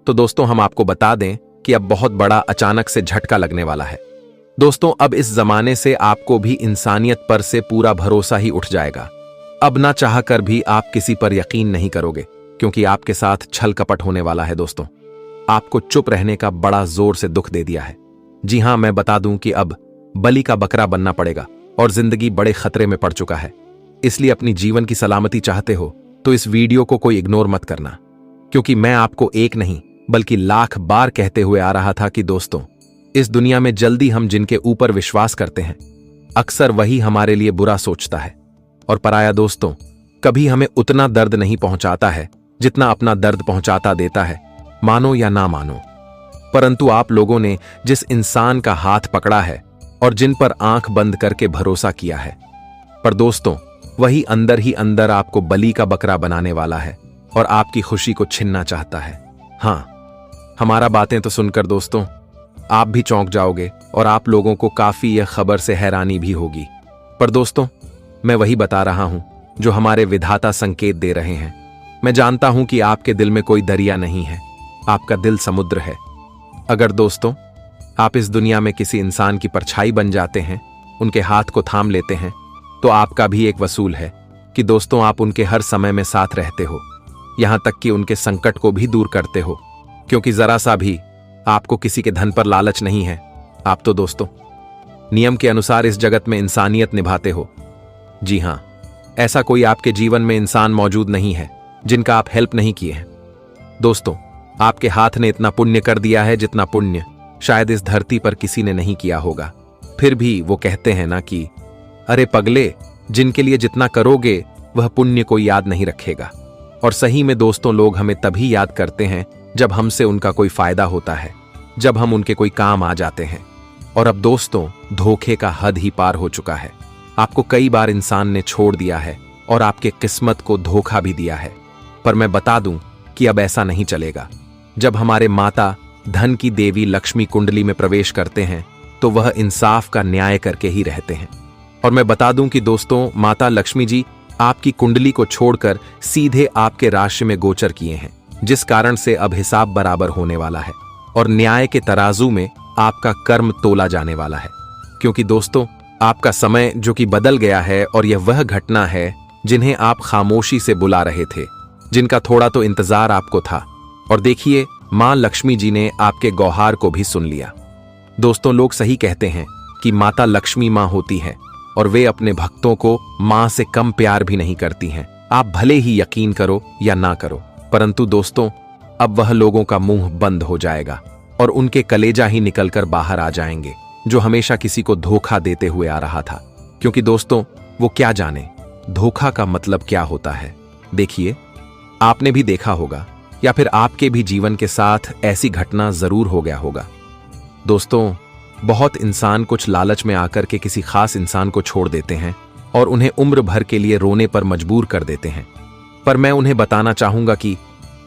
तो दोस्तों हम आपको बता दें कि अब बहुत बड़ा अचानक से झटका लगने वाला है। दोस्तों अब इस जमाने से आपको भी इंसानियत पर से पूरा भरोसा ही उठ जाएगा। अब ना चाह कर भी आप किसी पर यकीन नहीं करोगे, क्योंकि आपके साथ छल कपट होने वाला है। दोस्तों आपको चुप रहने का बड़ा जोर से दुख दे दिया है। जी हां, मैं बता दूं कि अब बलि का बकरा बनना पड़ेगा और जिंदगी बड़े खतरे में पड़ चुका है। इसलिए अपनी जीवन की सलामती चाहते हो तो इस वीडियो को कोई इग्नोर मत करना, क्योंकि मैं आपको एक नहीं बल्कि लाख बार कहते हुए आ रहा था कि दोस्तों इस दुनिया में जल्दी हम जिनके ऊपर विश्वास करते हैं अक्सर वही हमारे लिए बुरा सोचता है। और पराया दोस्तों कभी हमें उतना दर्द नहीं पहुंचाता है जितना अपना दर्द पहुंचाता देता है, मानो या ना मानो। परंतु आप लोगों ने जिस इंसान का हाथ पकड़ा है और जिन पर आंख बंद करके भरोसा किया है, पर दोस्तों वही अंदर ही अंदर आपको बलि का बकरा बनाने वाला है और आपकी खुशी को छीनना चाहता है। हां, हमारा बातें तो सुनकर दोस्तों आप भी चौंक जाओगे और आप लोगों को काफी यह खबर से हैरानी भी होगी। पर दोस्तों मैं वही बता रहा हूं जो हमारे विधाता संकेत दे रहे हैं। मैं जानता हूं कि आपके दिल में कोई दरिया नहीं है, आपका दिल समुद्र है। अगर दोस्तों आप इस दुनिया में किसी इंसान की परछाई बन जाते हैं, उनके हाथ को थाम लेते हैं, तो आपका भी एक वसूल है कि दोस्तों आप उनके हर समय में साथ रहते हो, यहां तक कि उनके संकट को भी दूर करते हो। क्योंकि जरा सा भी आपको किसी के धन पर लालच नहीं है। आप तो दोस्तों नियम के अनुसार इस जगत में इंसानियत निभाते हो। जी हां, ऐसा कोई आपके जीवन में इंसान मौजूद नहीं है जिनका आप हेल्प नहीं किए हैं। दोस्तों आपके हाथ ने इतना पुण्य कर दिया है जितना पुण्य शायद इस धरती पर किसी ने नहीं किया होगा। फिर भी वो कहते हैं ना कि अरे पगले, जिनके लिए जितना करोगे वह पुण्य कोई याद नहीं रखेगा। और सही में दोस्तों लोग हमें तभी याद करते हैं जब हमसे उनका कोई फायदा होता है, जब हम उनके कोई काम आ जाते हैं। और अब दोस्तों धोखे का हद ही पार हो चुका है। आपको कई बार इंसान ने छोड़ दिया है और आपके किस्मत को धोखा भी दिया है। पर मैं बता दूं कि अब ऐसा नहीं चलेगा। जब हमारे माता धन की देवी लक्ष्मी कुंडली में प्रवेश करते हैं तो वह इंसाफ का न्याय करके ही रहते हैं। और मैं बता दूं कि दोस्तों माता लक्ष्मी जी आपकी कुंडली को छोड़कर सीधे आपके राशि में गोचर किए हैं, जिस कारण से अब हिसाब बराबर होने वाला है और न्याय के तराजू में आपका कर्म तोला जाने वाला है। क्योंकि दोस्तों आपका समय जो कि बदल गया है और यह वह घटना है जिन्हें आप खामोशी से बुला रहे थे, जिनका थोड़ा तो इंतजार आपको था। और देखिए मां लक्ष्मी जी ने आपके गौहार को भी सुन लिया। दोस्तों लोग सही कहते हैं कि माता लक्ष्मी मां होती है और वे अपने भक्तों को मां से कम प्यार भी नहीं करती हैं। आप भले ही यकीन करो या ना करो, परंतु दोस्तों अब वह लोगों का मुंह बंद हो जाएगा और उनके कलेजा ही निकलकर बाहर आ जाएंगे, जो हमेशा किसी को धोखा देते हुए आ रहा था। क्योंकि दोस्तों वो क्या जाने धोखा का मतलब क्या होता है। देखिए आपने भी देखा होगा या फिर आपके भी जीवन के साथ ऐसी घटना जरूर हो गया होगा। दोस्तों बहुत इंसान कुछ लालच में आकर के किसी खास इंसान को छोड़ देते हैं और उन्हें उम्र भर के लिए रोने पर मजबूर कर देते हैं। पर मैं उन्हें बताना चाहूंगा कि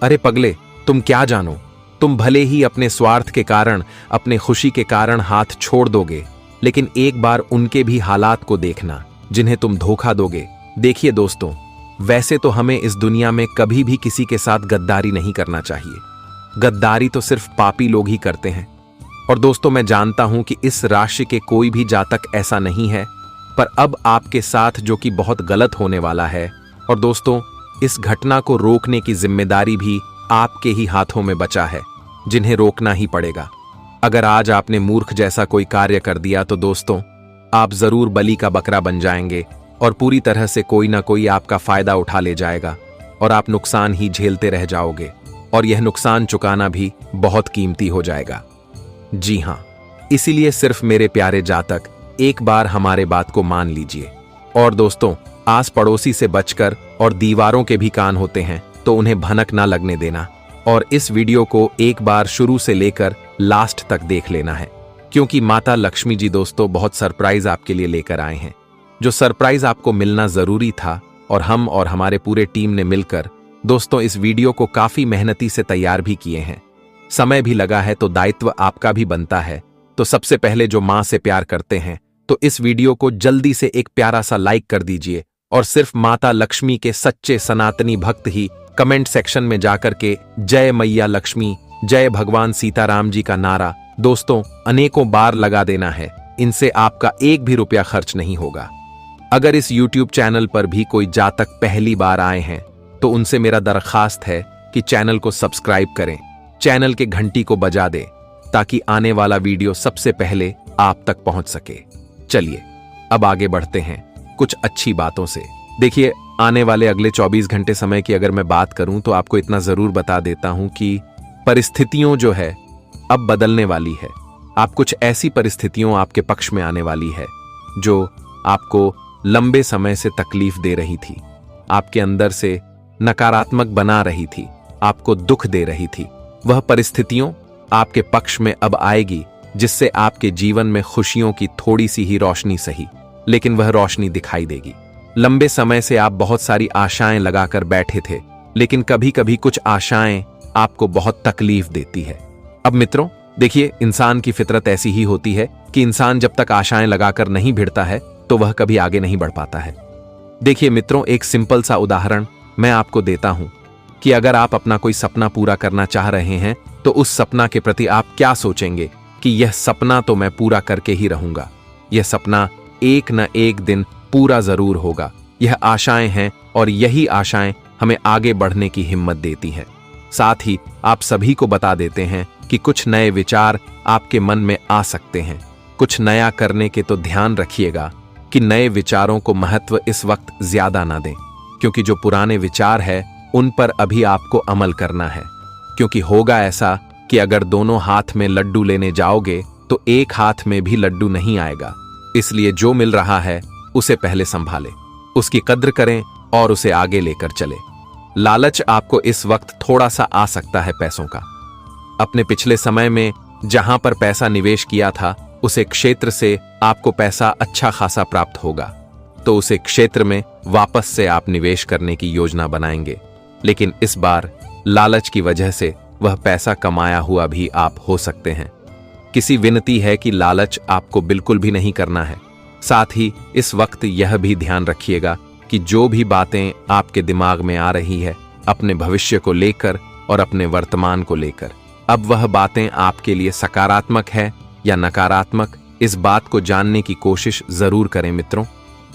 अरे पगले, तुम क्या जानो, तुम भले ही अपने स्वार्थ के कारण, अपने खुशी के कारण हाथ छोड़ दोगे, लेकिन एक बार उनके भी हालात को देखना जिन्हें तुम धोखा दोगे। देखिए दोस्तों वैसे तो हमें इस दुनिया में कभी भी किसी के साथ गद्दारी नहीं करना चाहिए। गद्दारी तो सिर्फ पापी लोग ही करते हैं। और दोस्तों मैं जानता हूं कि इस राशि के कोई भी जातक ऐसा नहीं है, पर अब आपके साथ जो कि बहुत गलत होने वाला है। और दोस्तों इस घटना को रोकने की जिम्मेदारी भी आपके ही हाथों में बचा है, जिन्हें रोकना ही पड़ेगा। अगर आज आपने मूर्ख जैसा कोई कार्य कर दिया तो दोस्तों आप जरूर बलि का बकरा बन जाएंगे और पूरी तरह से कोई ना कोई आपका फायदा उठा ले जाएगा और आप नुकसान ही झेलते रह जाओगे और यह नुकसान चुकाना भी बहुत कीमती हो जाएगा। जी हां, इसीलिए सिर्फ मेरे प्यारे जातक एक बार हमारे बात को मान लीजिए। और दोस्तों आस पड़ोसी से बचकर, और दीवारों के भी कान होते हैं तो उन्हें भनक ना लगने देना। और इस वीडियो को एक बार शुरू से लेकर लास्ट तक देख लेना है, क्योंकि माता लक्ष्मी जी दोस्तों बहुत सरप्राइज आपके लिए लेकर आए हैं, जो सरप्राइज आपको मिलना जरूरी था। और हम और हमारे पूरे टीम ने मिलकर दोस्तों इस वीडियो को काफी मेहनती से तैयार भी किए हैं। समय भी लगा है तो दायित्व आपका भी बनता है। तो सबसे पहले जो मां से प्यार करते हैं तो इस वीडियो को जल्दी से एक प्यारा सा लाइक कर दीजिए। और सिर्फ माता लक्ष्मी के सच्चे सनातनी भक्त ही कमेंट सेक्शन में जाकर के जय मैया लक्ष्मी जय भगवान सीताराम जी का नारा दोस्तों अनेकों बार लगा देना है। इनसे आपका एक भी रुपया खर्च नहीं होगा। अगर इस YouTube चैनल पर भी कोई जातक पहली बार आए हैं तो उनसे मेरा दरखास्त है कि चैनल को सब्सक्राइब करें, चैनल के घंटी को बजा दें ताकि आने वाला वीडियो सबसे पहले आप तक पहुंच सके। चलिए अब आगे बढ़ते हैं कुछ अच्छी बातों से। देखिए, आने वाले अगले 24 घंटे समय की अगर मैं बात करूं तो आपको इतना जरूर बता देता हूं कि परिस्थितियों जो है अब बदलने वाली है। आप कुछ ऐसी परिस्थितियों आपके पक्ष में आने वाली है जो आपको लंबे समय से तकलीफ दे रही थी, आपके अंदर से नकारात्मक बना रही थी, आपको दुख दे रही थी। वह परिस्थितियों आपके पक्ष में अब आएगी जिससे आपके जीवन में खुशियों की थोड़ी सी ही रोशनी सही, लेकिन वह रोशनी दिखाई देगी। लंबे समय से आप बहुत सारी आशाएं लगाकर बैठे थे, लेकिन कभी कभी कुछ आशाएं आपको बहुत तकलीफ देती है। अब मित्रों देखिए, इंसान की फितरत ऐसी ही होती है कि इंसान जब तक आशाएं लगाकर नहीं भिड़ता है तो वह कभी आगे नहीं बढ़ पाता है। देखिए मित्रों, एक सिंपल सा उदाहरण मैं आपको देता हूं कि अगर आप अपना कोई सपना पूरा करना चाह रहे हैं तो उस सपना के प्रति आप क्या सोचेंगे कि यह सपना तो मैं पूरा करके ही रहूंगा, यह सपना एक न एक दिन पूरा जरूर होगा। यह आशाएं हैं और यही आशाएं हमें आगे बढ़ने की हिम्मत देती हैं। साथ ही आप सभी को बता देते हैं कि कुछ नए विचार आपके मन में आ सकते हैं। कुछ नया करने के तो ध्यान रखिएगा कि नए विचारों को महत्व इस वक्त ज्यादा ना दें, क्योंकि जो पुराने विचार है उन पर अभी आपको अमल करना है। क्योंकि होगा ऐसा कि अगर दोनों हाथ में लड्डू लेने जाओगे तो एक हाथ में भी लड्डू नहीं आएगा। इसलिए जो मिल रहा है उसे पहले संभालें, उसकी कद्र करें और उसे आगे लेकर चले। लालच आपको इस वक्त थोड़ा सा आ सकता है पैसों का। अपने पिछले समय में जहां पर पैसा निवेश किया था उसे क्षेत्र से आपको पैसा अच्छा खासा प्राप्त होगा, तो उसे क्षेत्र में वापस से आप निवेश करने की योजना बनाएंगे। लेकिन इस बार लालच की वजह से वह पैसा कमाया हुआ भी आप हो सकते हैं। किसी विनती है कि लालच आपको बिल्कुल भी नहीं करना है। साथ ही इस वक्त यह भी ध्यान रखिएगा कि जो भी बातें आपके दिमाग में आ रही है अपने भविष्य को लेकर और अपने वर्तमान को लेकर, अब वह बातें आपके लिए सकारात्मक है या नकारात्मक, इस बात को जानने की कोशिश जरूर करें मित्रों।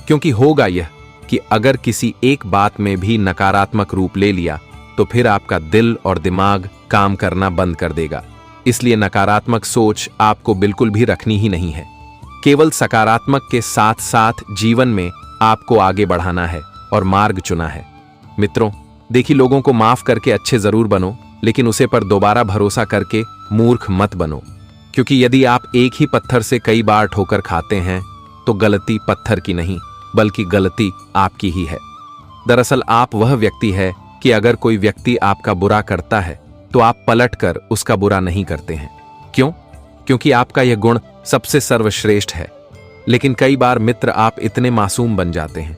क्योंकि होगा यह कि अगर किसी एक बात में भी नकारात्मक रूप ले लिया तो फिर आपका दिल और दिमाग काम करना बंद कर देगा। इसलिए नकारात्मक सोच आपको बिल्कुल भी रखनी ही नहीं है। केवल सकारात्मक के साथ साथ जीवन में आपको आगे बढ़ाना है और मार्ग चुना है। मित्रों देखिए, लोगों को माफ करके अच्छे जरूर बनो, लेकिन उसे पर दोबारा भरोसा करके मूर्ख मत बनो। क्योंकि यदि आप एक ही पत्थर से कई बार ठोकर खाते हैं तो गलती पत्थर की नहीं बल्कि गलती आपकी ही है। दरअसल आप वह व्यक्ति है कि अगर कोई व्यक्ति आपका बुरा करता है तो आप पलटकर उसका बुरा नहीं करते हैं। क्यों? क्योंकि आपका यह गुण सबसे सर्वश्रेष्ठ है। लेकिन कई बार मित्र आप इतने मासूम बन जाते हैं,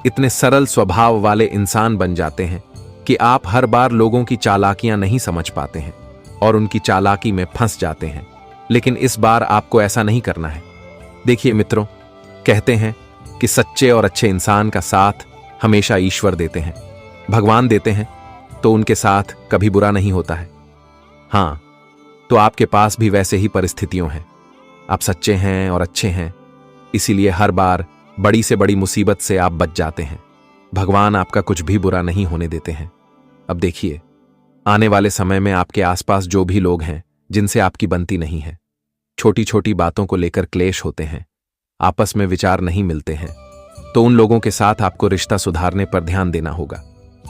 इतने सरल स्वभाव वाले इंसान बन जाते हैं कि आप हर बार लोगों की चालाकियां नहीं समझ पाते हैं और उनकी चालाकी में फंस जाते हैं। लेकिन इस बार आपको ऐसा नहीं करना है। देखिए मित्रों, कहते हैं कि सच्चे और अच्छे इंसान का साथ हमेशा ईश्वर देते हैं, भगवान देते हैं, तो उनके साथ कभी बुरा नहीं होता है। हाँ, तो आपके पास भी वैसे ही परिस्थितियां हैं। आप सच्चे हैं और अच्छे हैं, इसीलिए हर बार बड़ी से बड़ी मुसीबत से आप बच जाते हैं। भगवान आपका कुछ भी बुरा नहीं होने देते हैं। अब देखिए, आने वाले समय में आपके आसपास जो भी लोग हैं जिनसे आपकी बनती नहीं है, छोटी छोटी बातों को लेकर क्लेश होते हैं, आपस में विचार नहीं मिलते हैं, तो उन लोगों के साथ आपको रिश्ता सुधारने पर ध्यान देना होगा।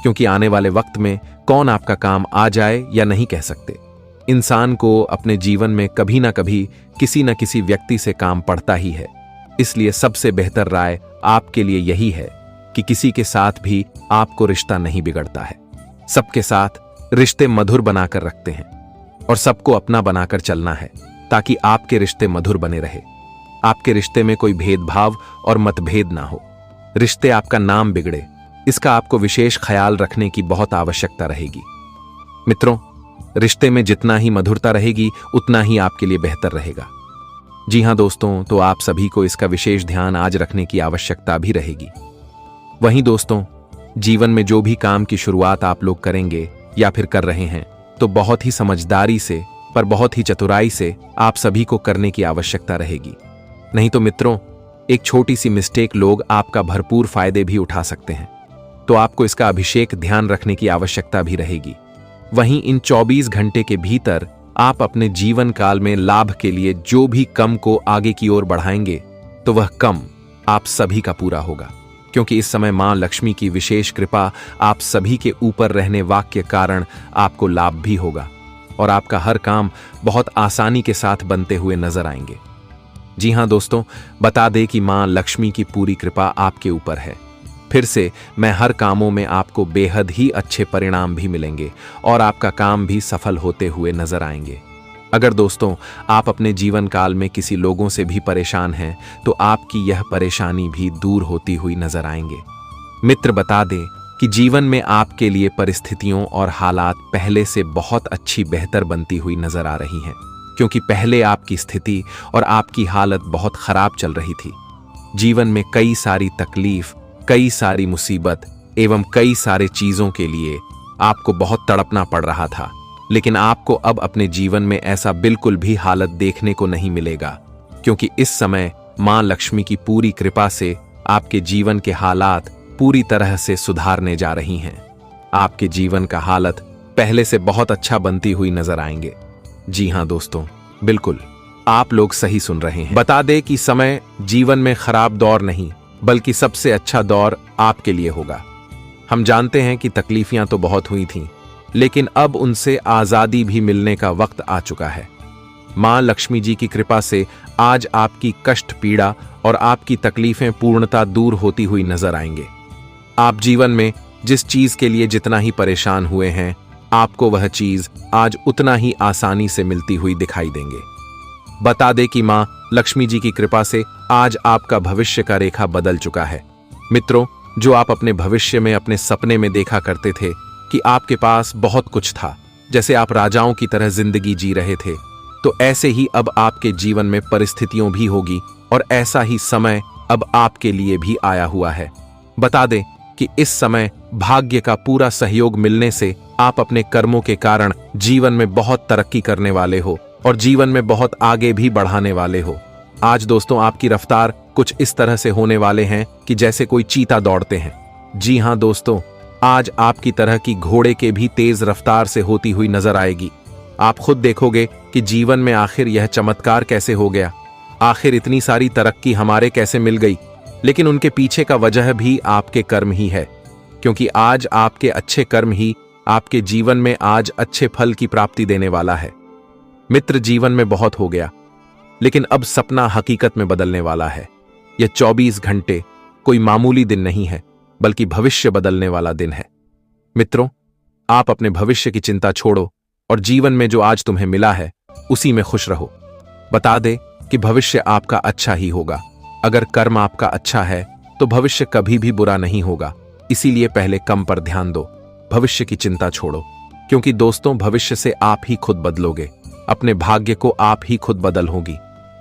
क्योंकि आने वाले वक्त में कौन आपका काम आ जाए या नहीं कह सकते। इंसान को अपने जीवन में कभी ना कभी किसी न किसी व्यक्ति से काम पड़ता ही है। इसलिए सबसे बेहतर राय आपके लिए यही है कि किसी के साथ भी आपको रिश्ता नहीं बिगड़ता है। सबके साथ रिश्ते मधुर बनाकर रखते हैं और सबको अपना बनाकर चलना है ताकि आपके रिश्ते मधुर बने रहे। आपके रिश्ते में कोई भेदभाव और मतभेद ना हो। रिश्ते आपका नाम बिगड़े, इसका आपको विशेष ख्याल रखने की बहुत आवश्यकता रहेगी। मित्रों, रिश्ते में जितना ही मधुरता रहेगी उतना ही आपके लिए बेहतर रहेगा। जी हां दोस्तों, तो आप सभी को इसका विशेष ध्यान आज रखने की आवश्यकता भी रहेगी। वहीं दोस्तों, जीवन में जो भी काम की शुरुआत आप लोग करेंगे या फिर कर रहे हैं, तो बहुत ही समझदारी से, पर बहुत ही चतुराई से आप सभी को करने की आवश्यकता रहेगी। नहीं तो मित्रों, एक छोटी सी मिस्टेक लोग आपका भरपूर फायदे भी उठा सकते हैं। तो आपको इसका अभिषेक ध्यान रखने की आवश्यकता भी रहेगी। वहीं इन 24 घंटे के भीतर आप अपने जीवन काल में लाभ के लिए जो भी कम को आगे की ओर बढ़ाएंगे, तो वह कम आप सभी का पूरा होगा, क्योंकि इस समय मां लक्ष्मी की विशेष कृपा आप सभी के ऊपर रहने वाक्य कारण आपको लाभ भी होगा और आपका हर काम बहुत आसानी के साथ बनते हुए नजर आएंगे। जी हां दोस्तों, बता दें कि मां लक्ष्मी की पूरी कृपा आपके ऊपर है। फिर से मैं हर कामों में आपको बेहद ही अच्छे परिणाम भी मिलेंगे और आपका काम भी सफल होते हुए नजर आएंगे। अगर दोस्तों आप अपने जीवन काल में किसी लोगों से भी परेशान हैं, तो आपकी यह परेशानी भी दूर होती हुई नजर आएंगे। मित्र, बता दें कि जीवन में आपके लिए परिस्थितियों और हालात पहले से बहुत अच्छी बेहतर बनती हुई नजर आ रही हैं, क्योंकि पहले आपकी स्थिति और आपकी हालत बहुत खराब चल रही थी। जीवन में कई सारी तकलीफ, कई सारी मुसीबत एवं कई सारे चीजों के लिए आपको बहुत तड़पना पड़ रहा था, लेकिन आपको अब अपने जीवन में ऐसा बिल्कुल भी हालत देखने को नहीं मिलेगा, क्योंकि इस समय मां लक्ष्मी की पूरी कृपा से आपके जीवन के हालात पूरी तरह से सुधारने जा रही हैं। आपके जीवन का हालत पहले से बहुत अच्छा बनती हुई नजर आएंगे। जी हां दोस्तों, बिल्कुल आप लोग सही सुन रहे हैं। बता दें कि समय जीवन में खराब दौर नहीं, बल्कि सबसे अच्छा दौर आपके लिए होगा। हम जानते हैं कि तकलीफियां तो बहुत हुई थीं, लेकिन अब उनसे आजादी भी मिलने का वक्त आ चुका है। मां लक्ष्मी जी की कृपा से आज आपकी कष्ट, पीड़ा और आपकी तकलीफें पूर्णतः दूर होती हुई नजर आएंगे। आप जीवन में जिस चीज के लिए जितना ही परेशान हुए हैं, आपको वह चीज आज उतना ही आसानी से मिलती हुई दिखाई देंगे। बता दे कि मां लक्ष्मी जी की कृपा से आज आपका भविष्य का रेखा बदल चुका है। मित्रों, जो आप अपने भविष्य में अपने सपने में देखा करते थे कि आपके पास बहुत कुछ था, जैसे आप राजाओं की तरह जिंदगी जी रहे थे, तो ऐसे ही अब आपके जीवन में परिस्थितियों भी होगी और ऐसा ही समय अब आपके लिए भी आया हुआ है। बता दें कि इस समय भाग्य का पूरा सहयोग मिलने से आप अपने कर्मों के कारण जीवन में बहुत तरक्की करने वाले हो और जीवन में बहुत आगे भी बढ़ाने वाले हो। आज दोस्तों आपकी रफ्तार कुछ इस तरह से होने वाले हैं कि जैसे कोई चीता दौड़ते हैं। जी हां दोस्तों, आज आपकी तरह की घोड़े के भी तेज रफ्तार से होती हुई नजर आएगी। आप खुद देखोगे कि जीवन में आखिर यह चमत्कार कैसे हो गया, आखिर इतनी सारी तरक्की हमारे कैसे मिल गई। लेकिन उनके पीछे का वजह भी आपके कर्म ही है, क्योंकि आज आपके अच्छे कर्म ही आपके जीवन में आज अच्छे फल की प्राप्ति देने वाला है। मित्र, जीवन में बहुत हो गया, लेकिन अब सपना हकीकत में बदलने वाला है। यह 24 घंटे कोई मामूली दिन नहीं है, बल्कि भविष्य बदलने वाला दिन है। मित्रों, आप अपने भविष्य की चिंता छोड़ो और जीवन में जो आज तुम्हें मिला है उसी में खुश रहो। बता दे कि भविष्य आपका अच्छा ही होगा। अगर कर्म आपका अच्छा है तो भविष्य कभी भी बुरा नहीं होगा। इसीलिए पहले कम पर ध्यान दो, भविष्य की चिंता छोड़ो, क्योंकि दोस्तों भविष्य से आप ही खुद बदलोगे, अपने भाग्य को आप ही खुद बदल होगी।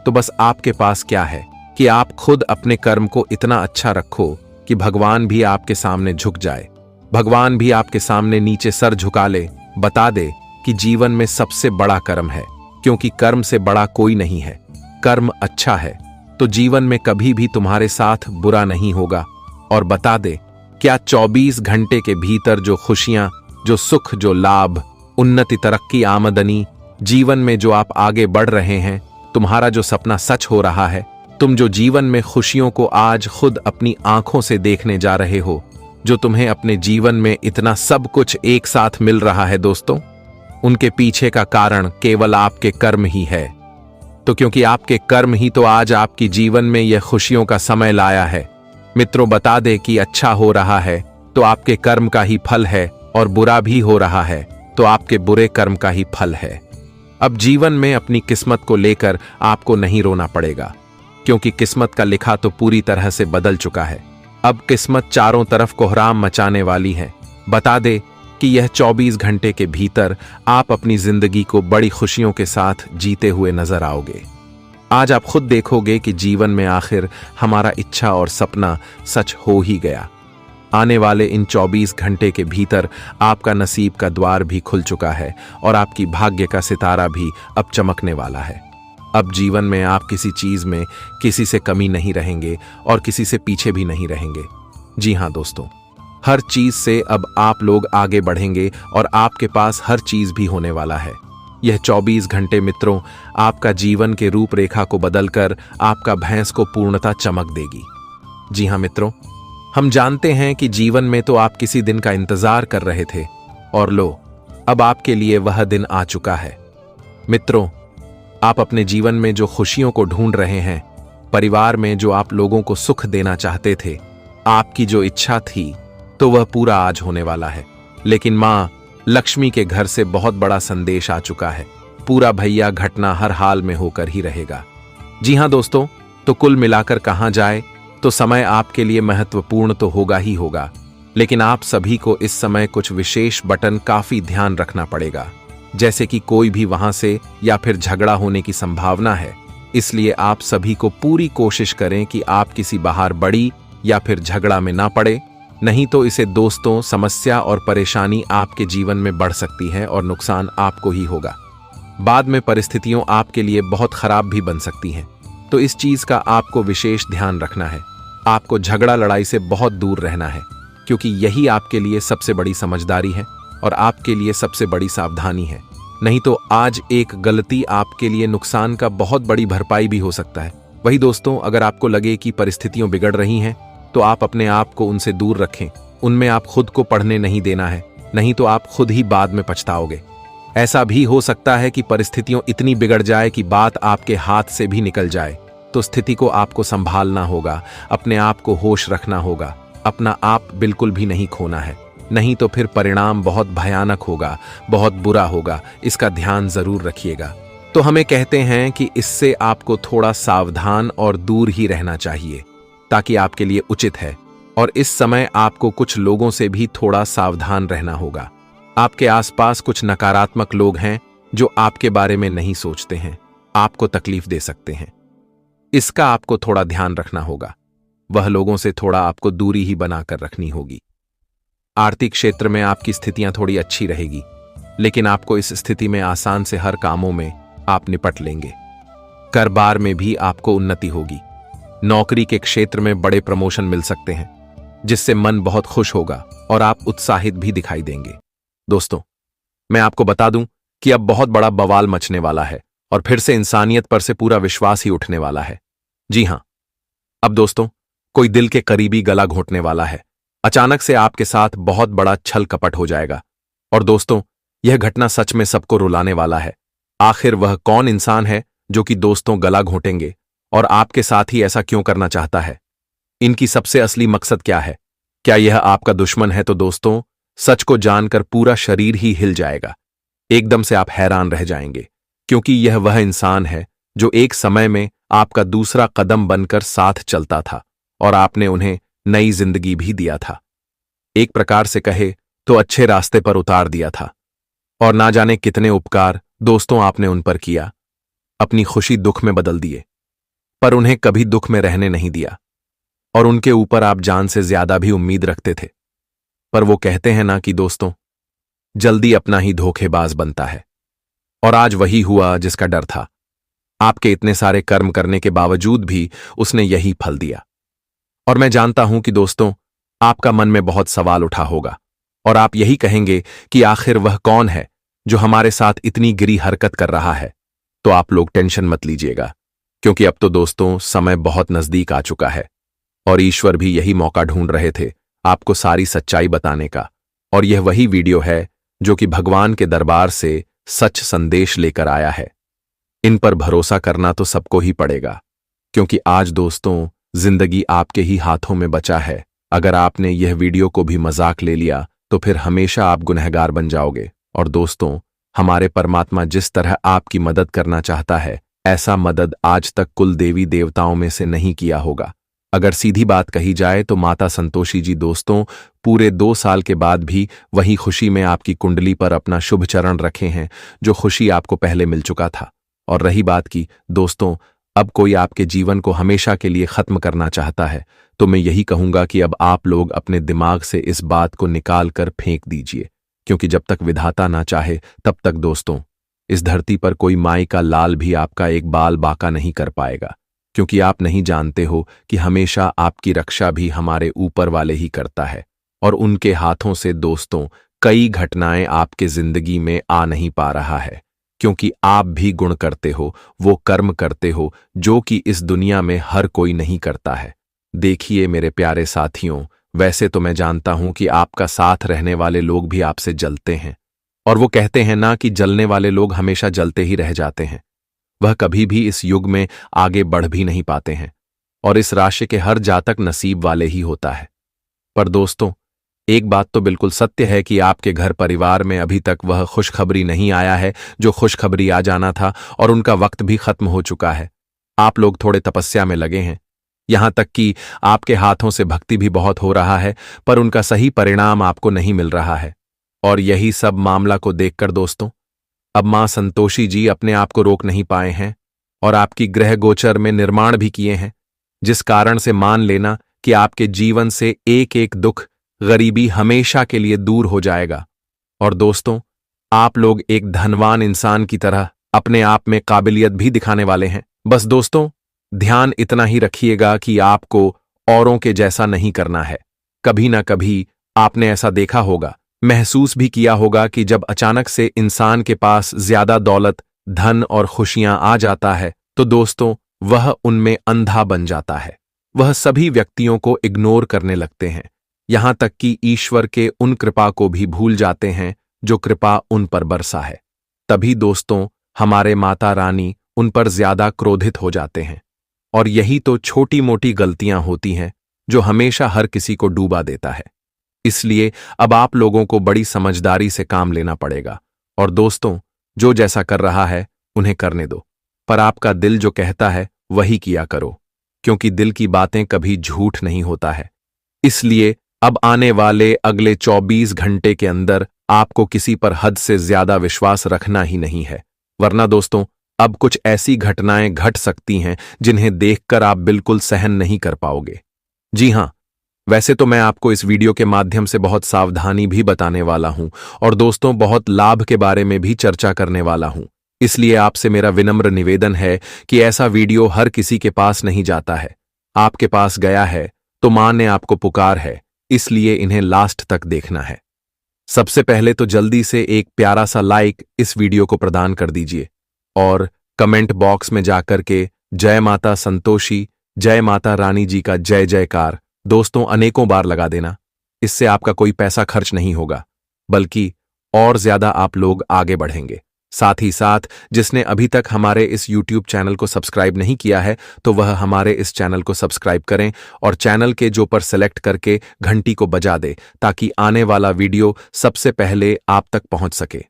तो बस आपके पास क्या है कि आप खुद अपने कर्म को इतना अच्छा रखो कि भगवान भी आपके सामने झुक जाए, भगवान भी आपके सामने नीचे सर झुका ले। बता दे कि जीवन में सबसे बड़ा कर्म है, क्योंकि कर्म से बड़ा कोई नहीं है। कर्म अच्छा है तो जीवन में कभी भी तुम्हारे साथ बुरा नहीं होगा। और बता दे, क्या 24 घंटे के भीतर जो खुशियां, जो सुख, जो लाभ, उन्नति, तरक्की, आमदनी, जीवन में जो आप आगे बढ़ रहे हैं, तुम्हारा जो सपना सच हो रहा है, तुम जो जीवन में खुशियों को आज खुद अपनी आंखों से देखने जा रहे हो, जो तुम्हें अपने जीवन में इतना सब कुछ एक साथ मिल रहा है दोस्तों, उनके पीछे का कारण केवल आपके कर्म ही है। तो क्योंकि आपके कर्म ही तो आज आपकी जीवन में यह खुशियों का समय लाया है। मित्रों, बता दे कि अच्छा हो रहा है तो आपके कर्म का ही फल है, और बुरा भी हो रहा है तो आपके बुरे कर्म का ही फल है। अब जीवन में अपनी किस्मत को लेकर आपको नहीं रोना पड़ेगा, क्योंकि किस्मत का लिखा तो पूरी तरह से बदल चुका है। अब किस्मत चारों तरफ कोहराम मचाने वाली है। बता दे कि यह 24 घंटे के भीतर आप अपनी जिंदगी को बड़ी खुशियों के साथ जीते हुए नजर आओगे। आज आप खुद देखोगे कि जीवन में आखिर हमारा इच्छा और सपना सच हो ही गया। आने वाले इन 24 घंटे के भीतर आपका नसीब का द्वार भी खुल चुका है और आपकी भाग्य का सितारा भी अब चमकने वाला है। अब जीवन में आप किसी चीज में किसी से कमी नहीं रहेंगे और किसी से पीछे भी नहीं रहेंगे। जी हाँ दोस्तों, हर चीज से अब आप लोग आगे बढ़ेंगे और आपके पास हर चीज भी होने वाला है। यह 24 घंटे मित्रों आपका जीवन के रूपरेखा को बदलकर आपका भैंस को पूर्णता चमक देगी। जी हाँ मित्रों, हम जानते हैं कि जीवन में तो आप किसी दिन का इंतजार कर रहे थे और लो, अब आपके लिए वह दिन आ चुका है। मित्रों, आप अपने जीवन में जो खुशियों को ढूंढ रहे हैं, परिवार में जो आप लोगों को सुख देना चाहते थे, आपकी जो इच्छा थी, तो वह पूरा आज होने वाला है। लेकिन मां लक्ष्मी के घर से बहुत बड़ा संदेश आ चुका है। पूरा भैया घटना हर हाल में होकर ही रहेगा। जी हां दोस्तों, तो कुल मिलाकर कहा जाए तो समय आपके लिए महत्वपूर्ण तो होगा ही होगा, लेकिन आप सभी को इस समय कुछ विशेष बटन काफी ध्यान रखना पड़ेगा, जैसे कि कोई भी वहां से या फिर झगड़ा होने की संभावना है। इसलिए आप सभी को पूरी कोशिश करें कि आप किसी बाहर बड़ी या फिर झगड़ा में ना पड़े, नहीं तो इसे दोस्तों समस्या और परेशानी आपके जीवन में बढ़ सकती है और नुकसान आपको ही होगा। बाद में परिस्थितियों आपके लिए बहुत खराब भी बन सकती हैं, तो इस चीज का आपको विशेष ध्यान रखना है। आपको झगड़ा लड़ाई से बहुत दूर रहना है, क्योंकि यही आपके लिए सबसे बड़ी समझदारी है और आपके लिए सबसे बड़ी सावधानी है। नहीं तो आज एक गलती आपके लिए नुकसान का बहुत बड़ी भरपाई भी हो सकता है। वही दोस्तों, अगर आपको लगे कि परिस्थितियां बिगड़ रही हैं, तो आप अपने आप को उनसे दूर रखें। उनमें आप खुद को पढ़ने नहीं देना है, नहीं तो आप खुद ही बाद में पछताओगे। ऐसा भी हो सकता है कि परिस्थितियां इतनी बिगड़ जाए कि बात आपके हाथ से भी निकल जाए, तो स्थिति को आपको संभालना होगा, अपने आप को होश रखना होगा, अपना आप बिल्कुल भी नहीं खोना है, नहीं तो फिर परिणाम बहुत भयानक होगा, बहुत बुरा होगा। इसका ध्यान जरूर रखिएगा। तो हमें कहते हैं कि इससे आपको थोड़ा सावधान और दूर ही रहना चाहिए, ताकि आपके लिए उचित है। और इस समय आपको कुछ लोगों से भी थोड़ा सावधान रहना होगा। आपके आसपास कुछ नकारात्मक लोग हैं जो आपके बारे में नहीं सोचते हैं, आपको तकलीफ दे सकते हैं। इसका आपको थोड़ा ध्यान रखना होगा। वह लोगों से थोड़ा आपको दूरी ही बनाकर रखनी होगी। आर्थिक क्षेत्र में आपकी स्थितियां थोड़ी अच्छी रहेगी, लेकिन आपको इस स्थिति में आसान से हर कामों में आप निपट लेंगे। कारोबार में भी आपको उन्नति होगी। नौकरी के क्षेत्र में बड़े प्रमोशन मिल सकते हैं, जिससे मन बहुत खुश होगा और आप उत्साहित भी दिखाई देंगे। दोस्तों, मैं आपको बता दूं कि अब बहुत बड़ा बवाल मचने वाला है और फिर से इंसानियत पर से पूरा विश्वास ही उठने वाला है। जी हां, अब दोस्तों कोई दिल के करीबी गला घोंटने वाला है। अचानक से आपके साथ बहुत बड़ा छल कपट हो जाएगा। और दोस्तों, यह घटना सच में सबको रुलाने वाला है। आखिर वह कौन इंसान है जो कि दोस्तों गला घोंटेंगे और आपके साथ ही ऐसा क्यों करना चाहता है? इनकी सबसे असली मकसद क्या है? क्या यह आपका दुश्मन है? तो दोस्तों, सच को जानकर पूरा शरीर ही हिल जाएगा। एकदम से आप हैरान रह जाएंगे, क्योंकि यह वह इंसान है जो एक समय में आपका दूसरा कदम बनकर साथ चलता था और आपने उन्हें नई जिंदगी भी दिया था। एक प्रकार से कहे तो अच्छे रास्ते पर उतार दिया था। और ना जाने कितने उपकार दोस्तों आपने उन पर किया, अपनी खुशी दुख में बदल दिए, पर उन्हें कभी दुख में रहने नहीं दिया। और उनके ऊपर आप जान से ज्यादा भी उम्मीद रखते थे। पर वो कहते हैं ना कि दोस्तों, जल्दी अपना ही धोखेबाज बनता है। और आज वही हुआ जिसका डर था। आपके इतने सारे कर्म करने के बावजूद भी उसने यही फल दिया। और मैं जानता हूं कि दोस्तों, आपका मन में बहुत सवाल उठा होगा और आप यही कहेंगे कि आखिर वह कौन है जो हमारे साथ इतनी गिरी हरकत कर रहा है। तो आप लोग टेंशन मत लीजिएगा, क्योंकि अब तो दोस्तों समय बहुत नजदीक आ चुका है और ईश्वर भी यही मौका ढूंढ रहे थे आपको सारी सच्चाई बताने का। और यह वही वीडियो है जो कि भगवान के दरबार से सच संदेश लेकर आया है। इन पर भरोसा करना तो सबको ही पड़ेगा, क्योंकि आज दोस्तों जिंदगी आपके ही हाथों में बचा है। अगर आपने यह वीडियो को भी मजाक ले लिया तो फिर हमेशा आप गुनहगार बन जाओगे। और दोस्तों, हमारे परमात्मा जिस तरह आपकी मदद करना चाहता है, ऐसा मदद आज तक कुल देवी देवताओं में से नहीं किया होगा। अगर सीधी बात कही जाए तो माता संतोषी जी दोस्तों पूरे 2 साल के बाद भी वही खुशी में आपकी कुंडली पर अपना शुभ चरण रखे हैं, जो खुशी आपको पहले मिल चुका था। और रही बात की दोस्तों, अब कोई आपके जीवन को हमेशा के लिए खत्म करना चाहता है तो मैं यही कहूंगा कि अब आप लोग अपने दिमाग से इस बात को निकाल कर फेंक दीजिए, क्योंकि जब तक विधाता ना चाहे तब तक दोस्तों इस धरती पर कोई माई का लाल भी आपका एक बाल बाका नहीं कर पाएगा, क्योंकि आप नहीं जानते हो कि हमेशा आपकी रक्षा भी हमारे ऊपर वाले ही करता है और उनके हाथों से दोस्तों कई घटनाएं आपके जिंदगी में आ नहीं पा रहा है, क्योंकि आप भी गुण करते हो, वो कर्म करते हो जो कि इस दुनिया में हर कोई नहीं करता है। देखिए मेरे प्यारे साथियों, वैसे तो मैं जानता हूं कि आपका साथ रहने वाले लोग भी आपसे जलते हैं, और वो कहते हैं ना कि जलने वाले लोग हमेशा जलते ही रह जाते हैं। वह कभी भी इस युग में आगे बढ़ भी नहीं पाते हैं, और इस राशि के हर जातक नसीब वाले ही होता है। पर दोस्तों एक बात तो बिल्कुल सत्य है कि आपके घर परिवार में अभी तक वह खुशखबरी नहीं आया है जो खुशखबरी आ जाना था, और उनका वक्त भी खत्म हो चुका है। आप लोग थोड़े तपस्या में लगे हैं, यहां तक कि आपके हाथों से भक्ति भी बहुत हो रहा है, पर उनका सही परिणाम आपको नहीं मिल रहा है। और यही सब मामला को देखकर दोस्तों अब मां संतोषी जी अपने आप को रोक नहीं पाए हैं और आपकी ग्रह गोचर में निर्माण भी किए हैं, जिस कारण से मान लेना कि आपके जीवन से एक एक दुख गरीबी हमेशा के लिए दूर हो जाएगा। और दोस्तों आप लोग एक धनवान इंसान की तरह अपने आप में काबिलियत भी दिखाने वाले हैं। बस दोस्तों ध्यान इतना ही रखिएगा कि आपको औरों के जैसा नहीं करना है। कभी ना कभी आपने ऐसा देखा होगा, महसूस भी किया होगा कि जब अचानक से इंसान के पास ज्यादा दौलत, धन और खुशियां आ जाता है तो दोस्तों वह उनमें अंधा बन जाता है। वह सभी व्यक्तियों को इग्नोर करने लगते हैं, यहां तक कि ईश्वर के उन कृपा को भी भूल जाते हैं जो कृपा उन पर बरसा है। तभी दोस्तों हमारे माता रानी उन पर ज्यादा क्रोधित हो जाते हैं, और यही तो छोटी मोटी गलतियां होती हैं जो हमेशा हर किसी को डूबा देता है। इसलिए अब आप लोगों को बड़ी समझदारी से काम लेना पड़ेगा, और दोस्तों जो जैसा कर रहा है उन्हें करने दो, पर आपका दिल जो कहता है वही किया करो, क्योंकि दिल की बातें कभी झूठ नहीं होता है। इसलिए अब आने वाले अगले 24 घंटे के अंदर आपको किसी पर हद से ज्यादा विश्वास रखना ही नहीं है, वरना दोस्तों अब कुछ ऐसी घटनाएं घट सकती हैं जिन्हें देखकर आप बिल्कुल सहन नहीं कर पाओगे। जी हां, वैसे तो मैं आपको इस वीडियो के माध्यम से बहुत सावधानी भी बताने वाला हूं, और दोस्तों बहुत लाभ के बारे में भी चर्चा करने वाला हूं। इसलिए आपसे मेरा विनम्र निवेदन है कि ऐसा वीडियो हर किसी के पास नहीं जाता है। आपके पास गया है तो मां ने आपको पुकार है, इसलिए इन्हें लास्ट तक देखना है। सबसे पहले तो जल्दी से एक प्यारा सा लाइक इस वीडियो को प्रदान कर दीजिए, और कमेंट बॉक्स में जाकर के जय माता संतोषी, जय माता रानी जी का जय जयकार दोस्तों अनेकों बार लगा देना। इससे आपका कोई पैसा खर्च नहीं होगा, बल्कि और ज्यादा आप लोग आगे बढ़ेंगे। साथ ही साथ जिसने अभी तक हमारे इस YouTube चैनल को सब्सक्राइब नहीं किया है तो वह हमारे इस चैनल को सब्सक्राइब करें और चैनल के जो पर सेलेक्ट करके घंटी को बजा दे, ताकि आने वाला वीडियो सबसे पहले आप तक पहुंच सके।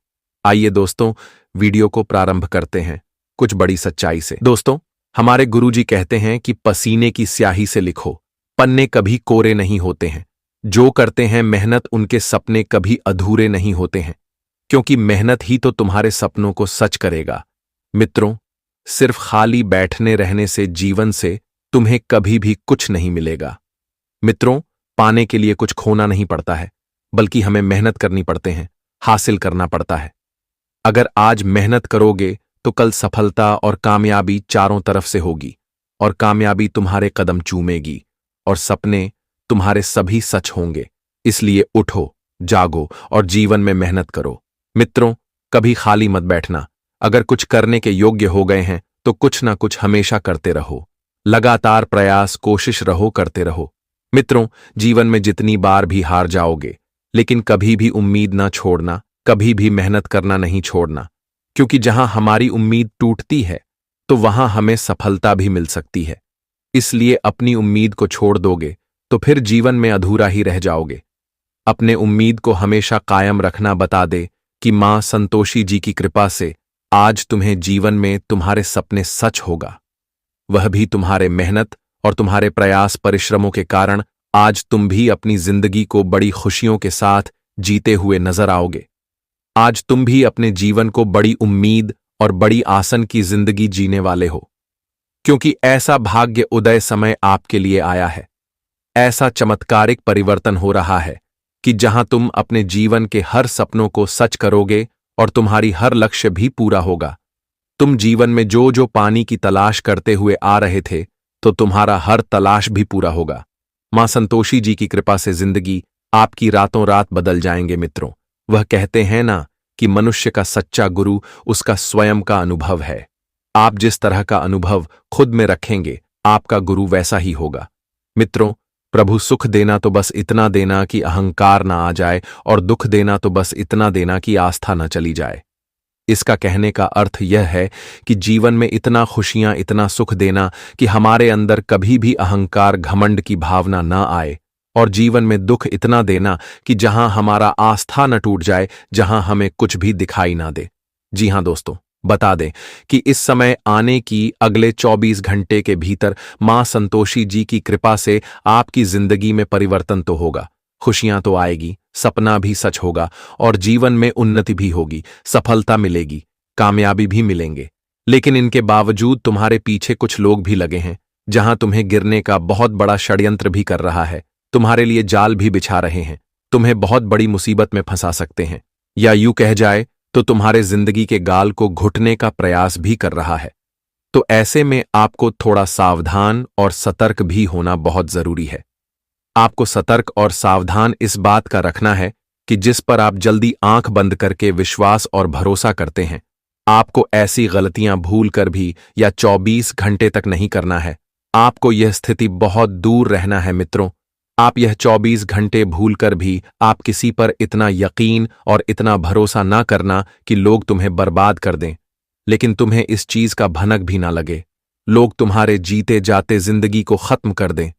आइए दोस्तों वीडियो को प्रारंभ करते हैं कुछ बड़ी सच्चाई से। दोस्तों हमारे गुरुजी कहते हैं कि पसीने की स्याही से लिखो, पन्ने कभी कोरे नहीं होते हैं। जो करते हैं मेहनत उनके सपने कभी अधूरे नहीं होते हैं, क्योंकि मेहनत ही तो तुम्हारे सपनों को सच करेगा। मित्रों सिर्फ खाली बैठने रहने से जीवन से तुम्हें कभी भी कुछ नहीं मिलेगा। मित्रों पाने के लिए कुछ खोना नहीं पड़ता है, बल्कि हमें मेहनत करनी पड़ते हैं, हासिल करना पड़ता है। अगर आज मेहनत करोगे तो कल सफलता और कामयाबी चारों तरफ से होगी, और कामयाबी तुम्हारे कदम चूमेगी, और सपने तुम्हारे सभी सच होंगे। इसलिए उठो, जागो और जीवन में मेहनत करो। मित्रों कभी खाली मत बैठना। अगर कुछ करने के योग्य हो गए हैं तो कुछ ना कुछ हमेशा करते रहो, लगातार प्रयास कोशिश रहो करते रहो। मित्रों जीवन में जितनी बार भी हार जाओगे, लेकिन कभी भी उम्मीद ना छोड़ना, कभी भी मेहनत करना नहीं छोड़ना, क्योंकि जहां हमारी उम्मीद टूटती है तो वहां हमें सफलता भी मिल सकती है। इसलिए अपनी उम्मीद को छोड़ दोगे तो फिर जीवन में अधूरा ही रह जाओगे। अपने उम्मीद को हमेशा कायम रखना बता दे कि मां संतोषी जी की कृपा से आज तुम्हें जीवन में तुम्हारे सपने सच होगा। वह भी तुम्हारे मेहनत और तुम्हारे प्रयास परिश्रमों के कारण आज तुम भी अपनी जिंदगी को बड़ी खुशियों के साथ जीते हुए नजर आओगे। आज तुम भी अपने जीवन को बड़ी उम्मीद और बड़ी आसन की जिंदगी जीने वाले हो, क्योंकि ऐसा भाग्य उदय समय आपके लिए आया है। ऐसा चमत्कारिक परिवर्तन हो रहा है कि जहां तुम अपने जीवन के हर सपनों को सच करोगे और तुम्हारी हर लक्ष्य भी पूरा होगा। तुम जीवन में जो जो पानी की तलाश करते हुए आ रहे थे, तो तुम्हारा हर तलाश भी पूरा होगा। मां संतोषी जी की कृपा से जिंदगी आपकी रातों रात बदल जाएंगे मित्रों। वह कहते हैं ना कि मनुष्य का सच्चा गुरु उसका स्वयं का अनुभव है। आप जिस तरह का अनुभव खुद में रखेंगे, आपका गुरु वैसा ही होगा। मित्रों, प्रभु सुख देना तो बस इतना देना कि अहंकार ना आ जाए, और दुख देना तो बस इतना देना कि आस्था न चली जाए। इसका कहने का अर्थ यह है कि जीवन में इतना खुशियां, इतना सुख देना कि हमारे अंदर कभी भी अहंकार, घमंड की भावना न आए, और जीवन में दुख इतना देना कि जहां हमारा आस्था न टूट जाए, जहां हमें कुछ भी दिखाई ना दे। जी हां दोस्तों, बता दें कि इस समय आने की अगले 24 घंटे के भीतर मां संतोषी जी की कृपा से आपकी जिंदगी में परिवर्तन तो होगा, खुशियां तो आएगी, सपना भी सच होगा, और जीवन में उन्नति भी होगी, सफलता मिलेगी, कामयाबी भी मिलेंगे। लेकिन इनके बावजूद तुम्हारे पीछे कुछ लोग भी लगे हैं, जहां तुम्हें गिरने का बहुत बड़ा षड्यंत्र भी कर रहा है, तुम्हारे लिए जाल भी बिछा रहे हैं, तुम्हें बहुत बड़ी मुसीबत में फंसा सकते हैं, या यूं कह जाए तो तुम्हारे जिंदगी के गाल को घुटने का प्रयास भी कर रहा है। तो ऐसे में आपको थोड़ा सावधान और सतर्क भी होना बहुत जरूरी है। आपको सतर्क और सावधान इस बात का रखना है कि जिस पर आप जल्दी आंख बंद करके विश्वास और भरोसा करते हैं, आपको ऐसी गलतियां भूल कर भी या 24 घंटे तक नहीं करना है। आपको यह स्थिति बहुत दूर रहना है मित्रों। आप यह 24 घंटे भूल कर भी आप किसी पर इतना यकीन और इतना भरोसा ना करना कि लोग तुम्हें बर्बाद कर दें। लेकिन तुम्हें इस चीज का भनक भी ना लगे, लोग तुम्हारे जीते जाते जिंदगी को खत्म कर दें,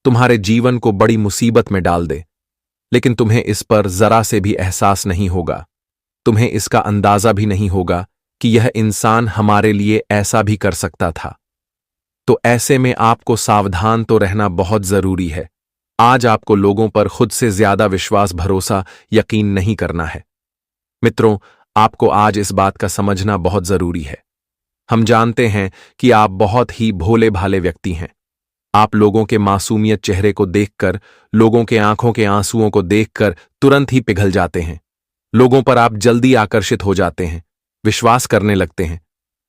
तुम्हारे जीवन को बड़ी मुसीबत में डाल दे, लेकिन तुम्हें इस पर जरा से भी एहसास नहीं होगा। तुम्हें इसका अंदाजा भी नहीं होगा कि यह इंसान हमारे लिए ऐसा भी कर सकता था। तो ऐसे में आपको सावधान तो रहना बहुत जरूरी है। आज आपको लोगों पर खुद से ज्यादा विश्वास, भरोसा, यकीन नहीं करना है। मित्रों, आपको आज इस बात का समझना बहुत जरूरी है। हम जानते हैं कि आप बहुत ही भोले भाले व्यक्ति हैं। आप लोगों के मासूमियत चेहरे को देखकर, लोगों के आंखों के आंसुओं को देखकर तुरंत ही पिघल जाते हैं। लोगों पर आप जल्दी आकर्षित हो जाते हैं, विश्वास करने लगते हैं,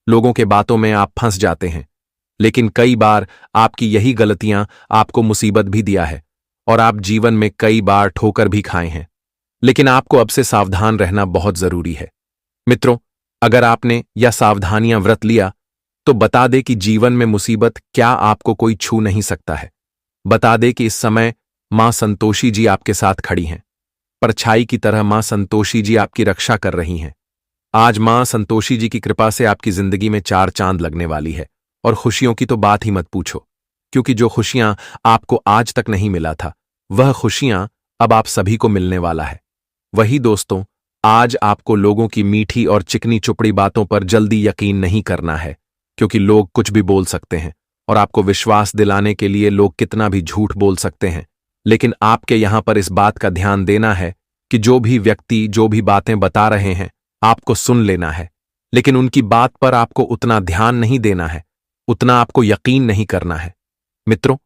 लोगों के बातों में आप फंस जाते हैं। लेकिन कई बार आपकी यही गलतियां आपको मुसीबत भी दिया है, और आप जीवन में कई बार ठोकर भी खाए हैं। लेकिन आपको अब से सावधान रहना बहुत जरूरी है। मित्रों, अगर आपने यह सावधानियां व्रत लिया, तो बता दे कि जीवन में मुसीबत क्या आपको कोई छू नहीं सकता है। बता दे कि इस समय मां संतोषी जी आपके साथ खड़ी हैं। परछाई की तरह मां संतोषी जी आपकी रक्षा कर रही हैं। आज मां संतोषी जी की कृपा से आपकी जिंदगी में 4 चांद लगने वाली है, और खुशियों की तो बात ही मत पूछो, क्योंकि जो खुशियां आपको आज तक नहीं मिला था, वह खुशियां अब आप सभी को मिलने वाला है। वही दोस्तों, आज आपको लोगों की मीठी और चिकनी चुपड़ी बातों पर जल्दी यकीन नहीं करना है, क्योंकि लोग कुछ भी बोल सकते हैं, और आपको विश्वास दिलाने के लिए लोग कितना भी झूठ बोल सकते हैं। लेकिन आपके यहां पर इस बात का ध्यान देना है कि जो भी व्यक्ति जो भी बातें बता रहे हैं, आपको सुन लेना है, लेकिन उनकी बात पर आपको उतना ध्यान नहीं देना है, उतना आपको यकीन नहीं करना है। मित्रों,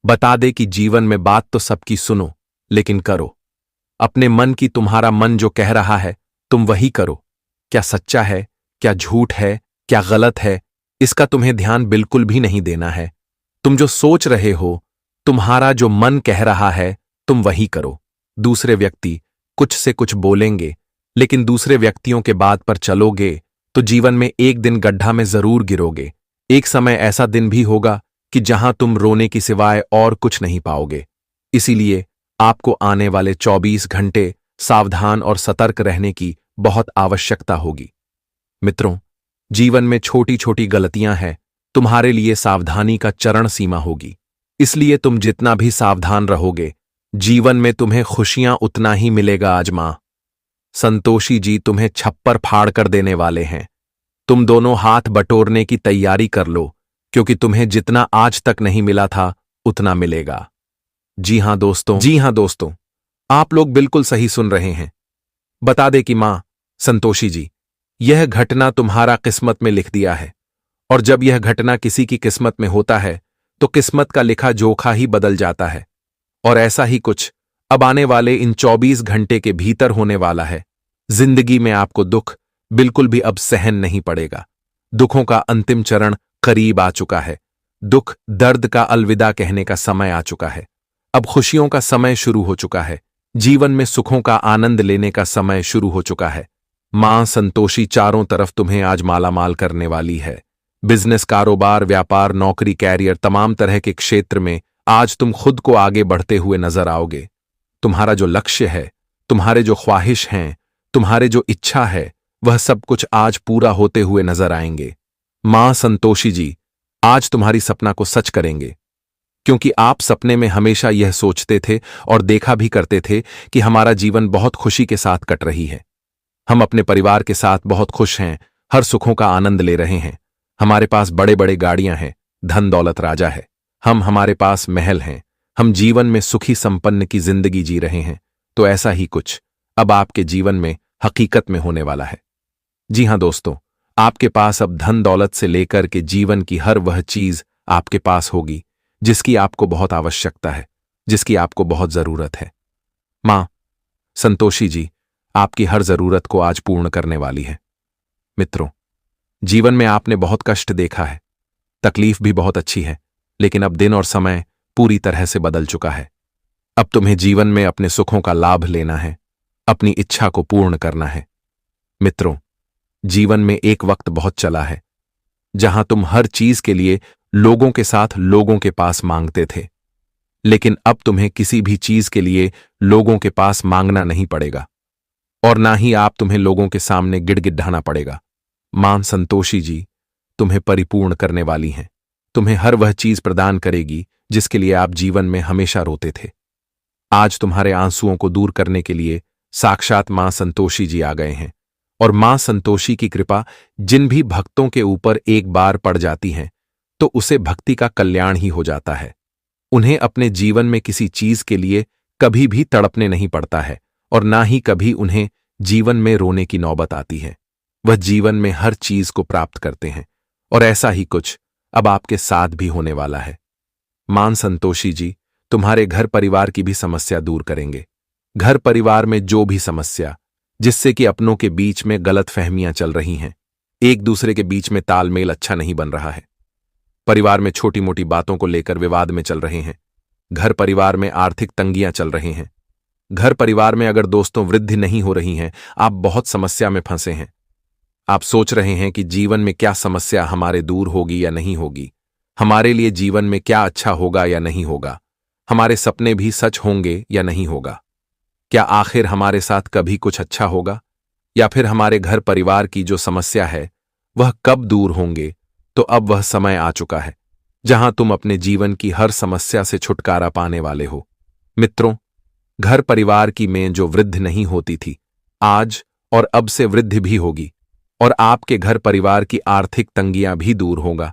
बता दे कि जीवन में बात तो सबकी सुनो, लेकिन करो। अपने मन की तुम्हारा मन जो कह रहा है, तुम वही करो। क्या सच्चा है, क्या झूठ है, क्या गलत है, इसका तुम्हें ध्यान बिल्कुल भी नहीं देना है। तुम जो सोच रहे हो, तुम्हारा जो मन कह रहा है, तुम वही करो। दूसरे व्यक्ति कुछ से कुछ बोलेंगे, लेकिन दूसरे व्यक्तियों के बात पर चलोगे तो जीवन में एक दिन गड्ढा में जरूर गिरोगे। एक समय ऐसा दिन भी होगा कि जहां तुम रोने की सिवाय और कुछ नहीं पाओगे। इसीलिए आपको आने वाले 24 घंटे सावधान और सतर्क रहने की बहुत आवश्यकता होगी। मित्रों, जीवन में छोटी छोटी गलतियां हैं, तुम्हारे लिए सावधानी का चरण सीमा होगी। इसलिए तुम जितना भी सावधान रहोगे, जीवन में तुम्हें खुशियां उतना ही मिलेगा। आज मां संतोषी जी तुम्हें छप्पर फाड़ कर देने वाले हैं। तुम दोनों हाथ बटोरने की तैयारी कर लो, क्योंकि तुम्हें जितना आज तक नहीं मिला था, उतना मिलेगा। जी हां दोस्तों, आप लोग बिल्कुल सही सुन रहे हैं। बता दे कि मां संतोषी जी, यह घटना तुम्हारा किस्मत में लिख दिया है, और जब यह घटना किसी की किस्मत में होता है तो किस्मत का लिखा जोखा ही बदल जाता है। और ऐसा ही कुछ अब आने वाले इन 24 घंटे के भीतर होने वाला है। जिंदगी में आपको दुख बिल्कुल भी अब सहन नहीं पड़ेगा। दुखों का अंतिम चरण करीब आ चुका है। दुख दर्द का अलविदा कहने का समय आ चुका है। अब खुशियों का समय शुरू हो चुका है। जीवन में सुखों का आनंद लेने का समय शुरू हो चुका है। मां संतोषी चारों तरफ तुम्हें आज मालामाल करने वाली है। बिजनेस, कारोबार, व्यापार, नौकरी, कैरियर, तमाम तरह के क्षेत्र में आज तुम खुद को आगे बढ़ते हुए नजर आओगे। तुम्हारा जो लक्ष्य है, तुम्हारे जो ख्वाहिश हैं, तुम्हारे जो इच्छा है, वह सब कुछ आज पूरा होते हुए नजर आएंगे। मां संतोषी जी आज तुम्हारी सपना को सच करेंगे, क्योंकि आप सपने में हमेशा यह सोचते थे और देखा भी करते थे कि हमारा जीवन बहुत खुशी के साथ कट रही है। हम अपने परिवार के साथ बहुत खुश हैं, हर सुखों का आनंद ले रहे हैं। हमारे पास बड़े बड़े गाड़ियां हैं, धन दौलत राजा है। हमारे पास महल हैं। हम जीवन में सुखी संपन्न की जिंदगी जी रहे हैं। तो ऐसा ही कुछ अब आपके जीवन में हकीकत में होने वाला है। जी हां दोस्तों, आपके पास अब धन दौलत से लेकर के जीवन की हर वह चीज आपके पास होगी जिसकी आपको बहुत आवश्यकता है, जिसकी आपको बहुत जरूरत है। मां संतोषी जी आपकी हर जरूरत को आज पूर्ण करने वाली है। मित्रों, जीवन में आपने बहुत कष्ट देखा है, तकलीफ भी बहुत अच्छी है, लेकिन अब दिन और समय पूरी तरह से बदल चुका है। अब तुम्हें जीवन में अपने सुखों का लाभ लेना है, अपनी इच्छा को पूर्ण करना है। मित्रों, जीवन में एक वक्त बहुत चला है जहां तुम हर चीज के लिए लोगों के साथ लोगों के पास मांगते थे, लेकिन अब तुम्हें किसी भी चीज के लिए लोगों के पास मांगना नहीं पड़ेगा और ना ही आप तुम्हें लोगों के सामने गिड़गिड़ाना पड़ेगा। मां संतोषी जी तुम्हें परिपूर्ण करने वाली हैं। तुम्हें हर वह चीज प्रदान करेगी जिसके लिए आप जीवन में हमेशा रोते थे। आज तुम्हारे आंसुओं को दूर करने के लिए साक्षात मां संतोषी जी आ गए हैं। और मां संतोषी की कृपा जिन भी भक्तों के ऊपर एक बार पड़ जाती है तो उसे भक्ति का कल्याण ही हो जाता है। उन्हें अपने जीवन में किसी चीज के लिए कभी भी तड़पने नहीं पड़ता है और ना ही कभी उन्हें जीवन में रोने की नौबत आती है। वह जीवन में हर चीज को प्राप्त करते हैं और ऐसा ही कुछ अब आपके साथ भी होने वाला है। मां संतोषी जी तुम्हारे घर परिवार की भी समस्या दूर करेंगे। घर परिवार में जो भी समस्या जिससे कि अपनों के बीच में गलतफहमियां चल रही हैं, एक दूसरे के बीच में तालमेल अच्छा नहीं बन रहा है, परिवार में छोटी मोटी बातों को लेकर विवाद में चल रहे हैं, घर परिवार में आर्थिक तंगियां चल रही हैं, घर परिवार में अगर दोस्तों वृद्धि नहीं हो रही हैं, आप बहुत समस्या में फंसे हैं। आप सोच रहे हैं कि जीवन में क्या समस्या हमारे दूर होगी या नहीं होगी, हमारे लिए जीवन में क्या अच्छा होगा या नहीं होगा, हमारे सपने भी सच होंगे या नहीं होगा, क्या आखिर हमारे साथ कभी कुछ अच्छा होगा, या फिर हमारे घर परिवार की जो समस्या है वह कब दूर होंगे। तो अब वह समय आ चुका है जहां तुम अपने जीवन की हर समस्या से छुटकारा पाने वाले हो। मित्रों, घर परिवार की में जो वृद्धि नहीं होती थी आज और अब से वृद्धि भी होगी और आपके घर परिवार की आर्थिक तंगियां भी दूर होगा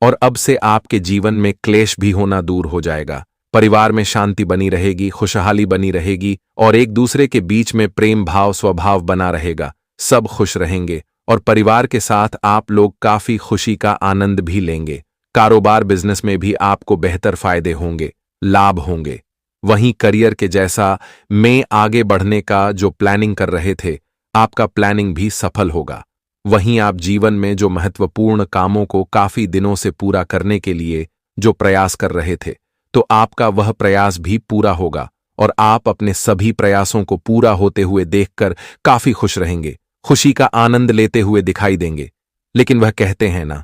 और अब से आपके जीवन में क्लेश भी होना दूर हो जाएगा। परिवार में शांति बनी रहेगी, खुशहाली बनी रहेगी और एक दूसरे के बीच में प्रेम भाव स्वभाव बना रहेगा। सब खुश रहेंगे और परिवार के साथ आप लोग काफी खुशी का आनंद भी लेंगे। कारोबार बिजनेस में भी आपको बेहतर फायदे होंगे, लाभ होंगे। वहीं करियर के जैसा में आगे बढ़ने का जो प्लानिंग कर रहे थे, आपका प्लानिंग भी सफल होगा। वहीं आप जीवन में जो महत्वपूर्ण कामों को काफी दिनों से पूरा करने के लिए जो प्रयास कर रहे थे, तो आपका वह प्रयास भी पूरा होगा और आप अपने सभी प्रयासों को पूरा होते हुए देखकर काफी खुश रहेंगे, खुशी का आनंद लेते हुए दिखाई देंगे। लेकिन वह कहते हैं ना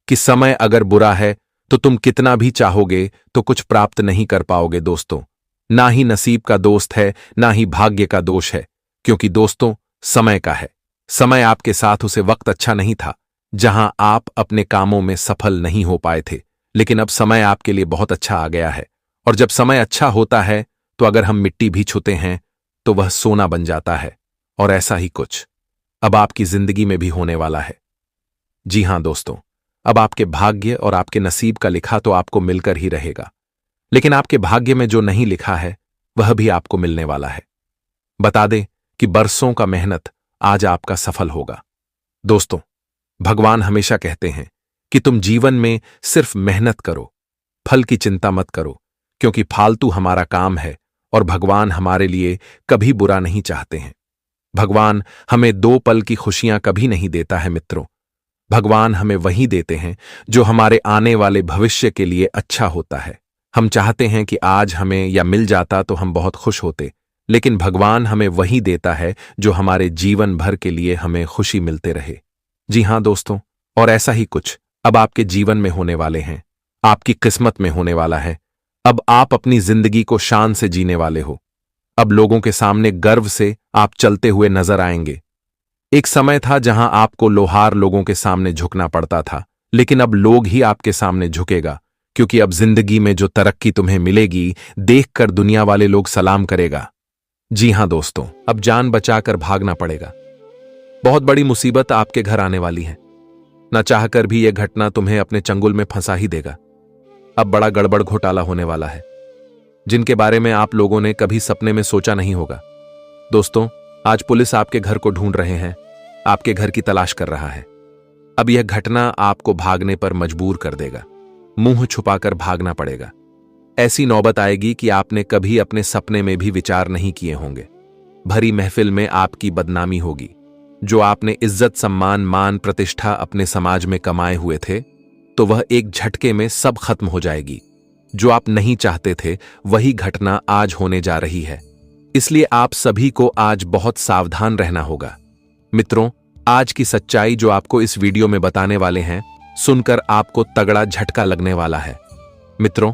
कि समय अगर बुरा है तो तुम कितना भी चाहोगे तो कुछ प्राप्त नहीं कर पाओगे। दोस्तों, ना ही नसीब का दोस्त है, ना ही भाग्य का दोष है, क्योंकि दोस्तों समय का है। समय आपके साथ उसे वक्त अच्छा नहीं था जहां आप अपने कामों में सफल नहीं हो पाए थे, लेकिन अब समय आपके लिए बहुत अच्छा आ गया है। और जब समय अच्छा होता है तो अगर हम मिट्टी भी छूते हैं तो वह सोना बन जाता है। और ऐसा ही कुछ अब आपकी जिंदगी में भी होने वाला है। जी हां दोस्तों, अब आपके भाग्य और आपके नसीब का लिखा तो आपको मिलकर ही रहेगा, लेकिन आपके भाग्य में जो नहीं लिखा है वह भी आपको मिलने वाला है। बता दें कि बरसों का मेहनत आज आपका सफल होगा। दोस्तों, भगवान हमेशा कहते हैं कि तुम जीवन में सिर्फ मेहनत करो, फल की चिंता मत करो, क्योंकि फालतू हमारा काम है और भगवान हमारे लिए कभी बुरा नहीं चाहते हैं। भगवान हमें 2 पल की खुशियां कभी नहीं देता है मित्रों। भगवान हमें वही देते हैं जो हमारे आने वाले भविष्य के लिए अच्छा होता है। हम चाहते हैं कि आज हमें या मिल जाता तो हम बहुत खुश होते, लेकिन भगवान हमें वही देता है जो हमारे जीवन भर के लिए हमें खुशी मिलते रहे। जी हां दोस्तों, और ऐसा ही कुछ अब आपके जीवन में होने वाले हैं, आपकी किस्मत में होने वाला है। अब आप अपनी जिंदगी को शान से जीने वाले हो। अब लोगों के सामने गर्व से आप चलते हुए नजर आएंगे। एक समय था जहां आपको लोहार लोगों के सामने झुकना पड़ता था, लेकिन अब लोग ही आपके सामने झुकेगा, क्योंकि अब जिंदगी में जो तरक्की तुम्हें मिलेगी देखकर दुनिया वाले लोग सलाम करेगा। जी हां दोस्तों, अब जान बचाकर भागना पड़ेगा। बहुत बड़ी मुसीबत आपके घर आने वाली है। न चाहकर भी यह घटना तुम्हें अपने चंगुल में फंसा ही देगा। अब बड़ा गड़बड़ घोटाला होने वाला है, जिनके बारे में आप लोगों ने कभी सपने में सोचा नहीं होगा। दोस्तों, आज पुलिस आपके घर को ढूंढ रहे हैं, आपके घर की तलाश कर रहा है। अब यह घटना आपको भागने पर मजबूर कर देगा। मुंह छुपाकर भागना पड़ेगा। ऐसी नौबत आएगी कि आपने कभी अपने सपने में भी विचार नहीं किए होंगे। भरी महफिल में आपकी बदनामी होगी। जो आपने इज्जत, सम्मान, मान, प्रतिष्ठा अपने समाज में कमाए हुए थे, तो वह एक झटके में सब खत्म हो जाएगी। जो आप नहीं चाहते थे वही घटना आज होने जा रही है। इसलिए आप सभी को आज बहुत सावधान रहना होगा। मित्रों, आज की सच्चाई जो आपको इस वीडियो में बताने वाले हैं, सुनकर आपको तगड़ा झटका लगने वाला है। मित्रों,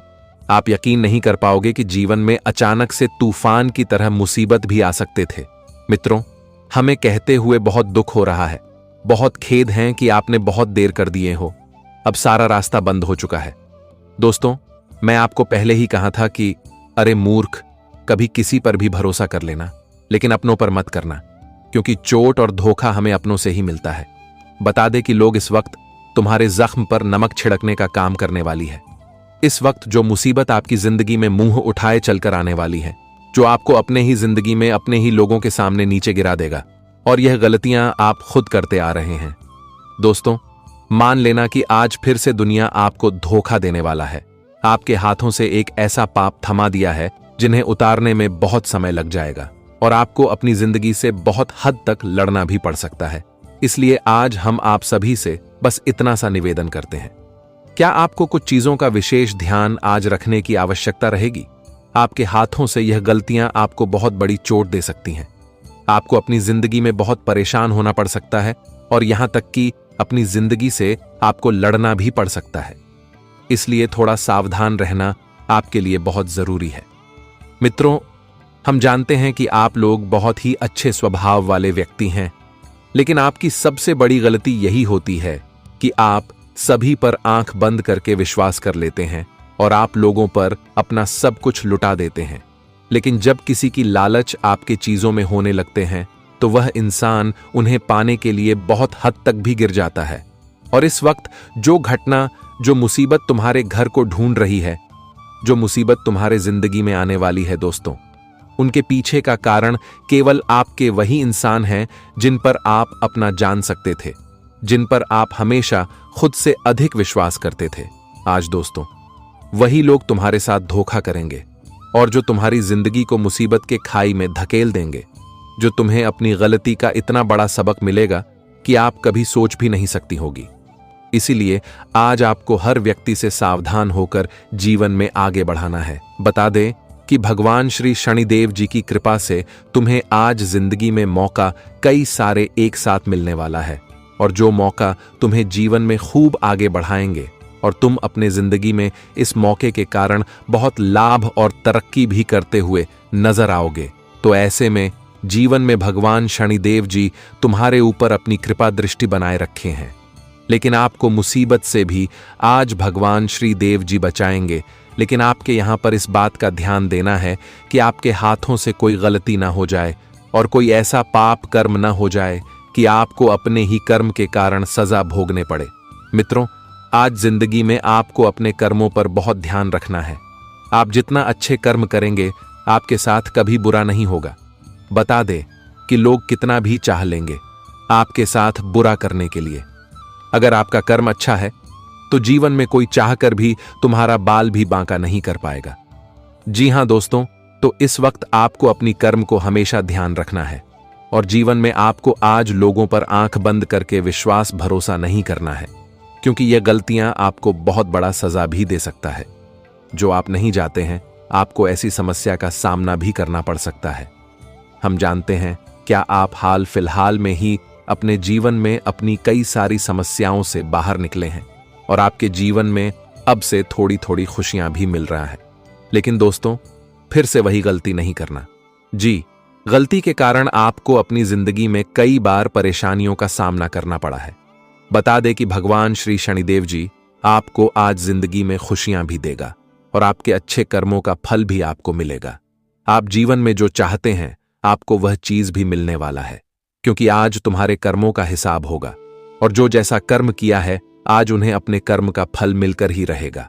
आप यकीन नहीं कर पाओगे कि जीवन में अचानक से तूफान की तरह मुसीबत भी आ सकते थे। मित्रों, हमें कहते हुए बहुत दुख हो रहा है। बहुत खेद है कि आपने बहुत देर कर दिए हो। अब सारा रास्ता बंद हो चुका है। दोस्तों, मैं आपको पहले ही कहा था कि अरे मूर्ख, कभी किसी पर भी भरोसा कर लेना, लेकिन अपनों पर मत करना, क्योंकि चोट और धोखा हमें अपनों से ही मिलता है। बता दे कि लोग इस वक्त तुम्हारे जख्म पर नमक छिड़कने का काम करने वाली है। इस वक्त जो मुसीबत आपकी जिंदगी में मुंह उठाए चलकर आने वाली है, जो आपको अपने ही जिंदगी में अपने ही लोगों के सामने नीचे गिरा देगा, और यह गलतियां आप खुद करते आ रहे हैं। दोस्तों, मान लेना कि आज फिर से दुनिया आपको धोखा देने वाला है। आपके हाथों से एक ऐसा पाप थमा दिया है जिन्हें उतारने में बहुत समय लग जाएगा, और आपको अपनी जिंदगी से बहुत हद तक लड़ना भी पड़ सकता है। इसलिए आज हम आप सभी से बस इतना सा निवेदन करते हैं। क्या आपको कुछ चीजों का विशेष ध्यान आज रखने की आवश्यकता रहेगी? आपके हाथों से यह गलतियां आपको बहुत बड़ी चोट दे सकती हैं। आपको अपनी जिंदगी में बहुत परेशान होना पड़ सकता है, और यहां तक कि अपनी जिंदगी से आपको लड़ना भी पड़ सकता है। इसलिए थोड़ा सावधान रहना आपके लिए बहुत जरूरी है। मित्रों, हम जानते हैं कि आप लोग बहुत ही अच्छे स्वभाव वाले व्यक्ति हैं, लेकिन आपकी सबसे बड़ी गलती यही होती है कि आप सभी पर आंख बंद करके विश्वास कर लेते हैं और आप लोगों पर अपना सब कुछ लुटा देते हैं। लेकिन जब किसी की लालच आपके चीजों में होने लगते हैं, तो वह इंसान उन्हें पाने के लिए बहुत हद तक भी गिर जाता है। और इस वक्त जो घटना, जो मुसीबत तुम्हारे घर को ढूंढ रही है, जो मुसीबत तुम्हारे जिंदगी में आने वाली है दोस्तों, उनके पीछे का कारण केवल आपके वही इंसान हैं जिन पर आप अपना जान सकते थे, जिन पर आप हमेशा खुद से अधिक विश्वास करते थे। आज दोस्तों, वही लोग तुम्हारे साथ धोखा करेंगे, और जो तुम्हारी जिंदगी को मुसीबत के खाई में धकेल देंगे, जो तुम्हें अपनी गलती का इतना बड़ा सबक मिलेगा कि आप कभी सोच भी नहीं सकती होगी। इसीलिए आज आपको हर व्यक्ति से सावधान होकर जीवन में आगे बढ़ाना है। बता दें कि भगवान श्री शनिदेव जी की कृपा से तुम्हें आज जिंदगी में मौका कई सारे एक साथ मिलने वाला है, और जो मौका तुम्हें जीवन में खूब आगे बढ़ाएंगे, और तुम अपने जिंदगी में इस मौके के कारण बहुत लाभ और तरक्की भी करते हुए नजर आओगे। तो ऐसे में जीवन में भगवान शनिदेव जी तुम्हारे ऊपर अपनी कृपा दृष्टि बनाए रखे हैं। लेकिन आपको मुसीबत से भी आज भगवान श्री देव जी बचाएंगे, लेकिन आपके यहाँ पर इस बात का ध्यान देना है कि आपके हाथों से कोई गलती ना हो जाए और कोई ऐसा पाप कर्म ना हो जाए कि आपको अपने ही कर्म के कारण सजा भोगने पड़े। मित्रों, आज जिंदगी में आपको अपने कर्मों पर बहुत ध्यान रखना है। आप जितना अच्छे कर्म करेंगे, आपके साथ कभी बुरा नहीं होगा। बता दे कि लोग कितना भी चाह लेंगे आपके साथ बुरा करने के लिए। अगर आपका कर्म अच्छा है तो जीवन में कोई चाहकर भी तुम्हारा बाल भी बांका नहीं कर पाएगा। जी हां दोस्तों, तो इस वक्त आपको अपनी कर्म को हमेशा ध्यान रखना है और जीवन में आपको आज लोगों पर आंख बंद करके विश्वास भरोसा नहीं करना है, क्योंकि यह गलतियां आपको बहुत बड़ा सजा भी दे सकता है। जो आप नहीं चाहते हैं, आपको ऐसी समस्या का सामना भी करना पड़ सकता है। हम जानते हैं, क्या आप हाल फिलहाल में ही अपने जीवन में अपनी कई सारी समस्याओं से बाहर निकले हैं और आपके जीवन में अब से थोड़ी थोड़ी खुशियां भी मिल रहा है। लेकिन दोस्तों, फिर से वही गलती नहीं करना। जी, गलती के कारण आपको अपनी जिंदगी में कई बार परेशानियों का सामना करना पड़ा है। बता दें कि भगवान श्री शनिदेव जी आपको आज जिंदगी में खुशियां भी देगा और आपके अच्छे कर्मों का फल भी आपको मिलेगा। आप जीवन में जो चाहते हैं, आपको वह चीज भी मिलने वाला है, क्योंकि आज तुम्हारे कर्मों का हिसाब होगा और जो जैसा कर्म किया है, आज उन्हें अपने कर्म का फल मिलकर ही रहेगा।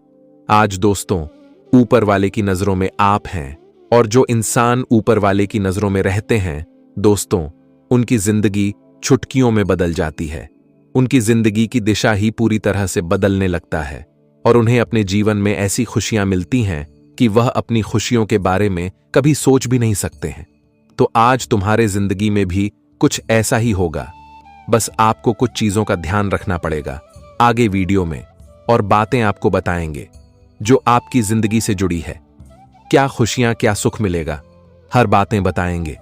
आज दोस्तों, ऊपर वाले की नजरों में आप हैं और जो इंसान ऊपर वाले की नजरों में रहते हैं दोस्तों, उनकी जिंदगी चुटकियों में बदल जाती है। उनकी जिंदगी की दिशा ही पूरी तरह से बदलने लगता है और उन्हें अपने जीवन में ऐसी खुशियां मिलती हैं कि वह अपनी खुशियों के बारे में कभी सोच भी नहीं सकते हैं। तो आज तुम्हारे जिंदगी में भी कुछ ऐसा ही होगा। बस आपको कुछ चीजों का ध्यान रखना पड़ेगा आगे वीडियो में, और बातें आपको बताएंगे जो आपकी जिंदगी से जुड़ी है। क्या खुशियां, क्या सुख मिलेगा, हर बातें बताएंगे।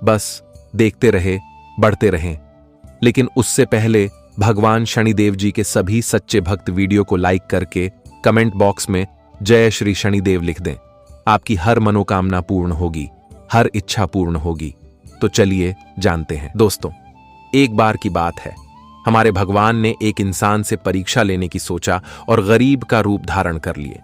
बस देखते रहे, बढ़ते रहें। लेकिन उससे पहले भगवान शनिदेव जी के सभी सच्चे भक्त वीडियो को लाइक करके कमेंट बॉक्स में जय श्री शनिदेव लिख दें। आपकी हर मनोकामना पूर्ण होगी, हर इच्छा पूर्ण होगी। तो चलिए जानते हैं। दोस्तों, एक बार की बात है, हमारे भगवान ने एक इंसान से परीक्षा लेने की सोचा और गरीब का रूप धारण कर लिए।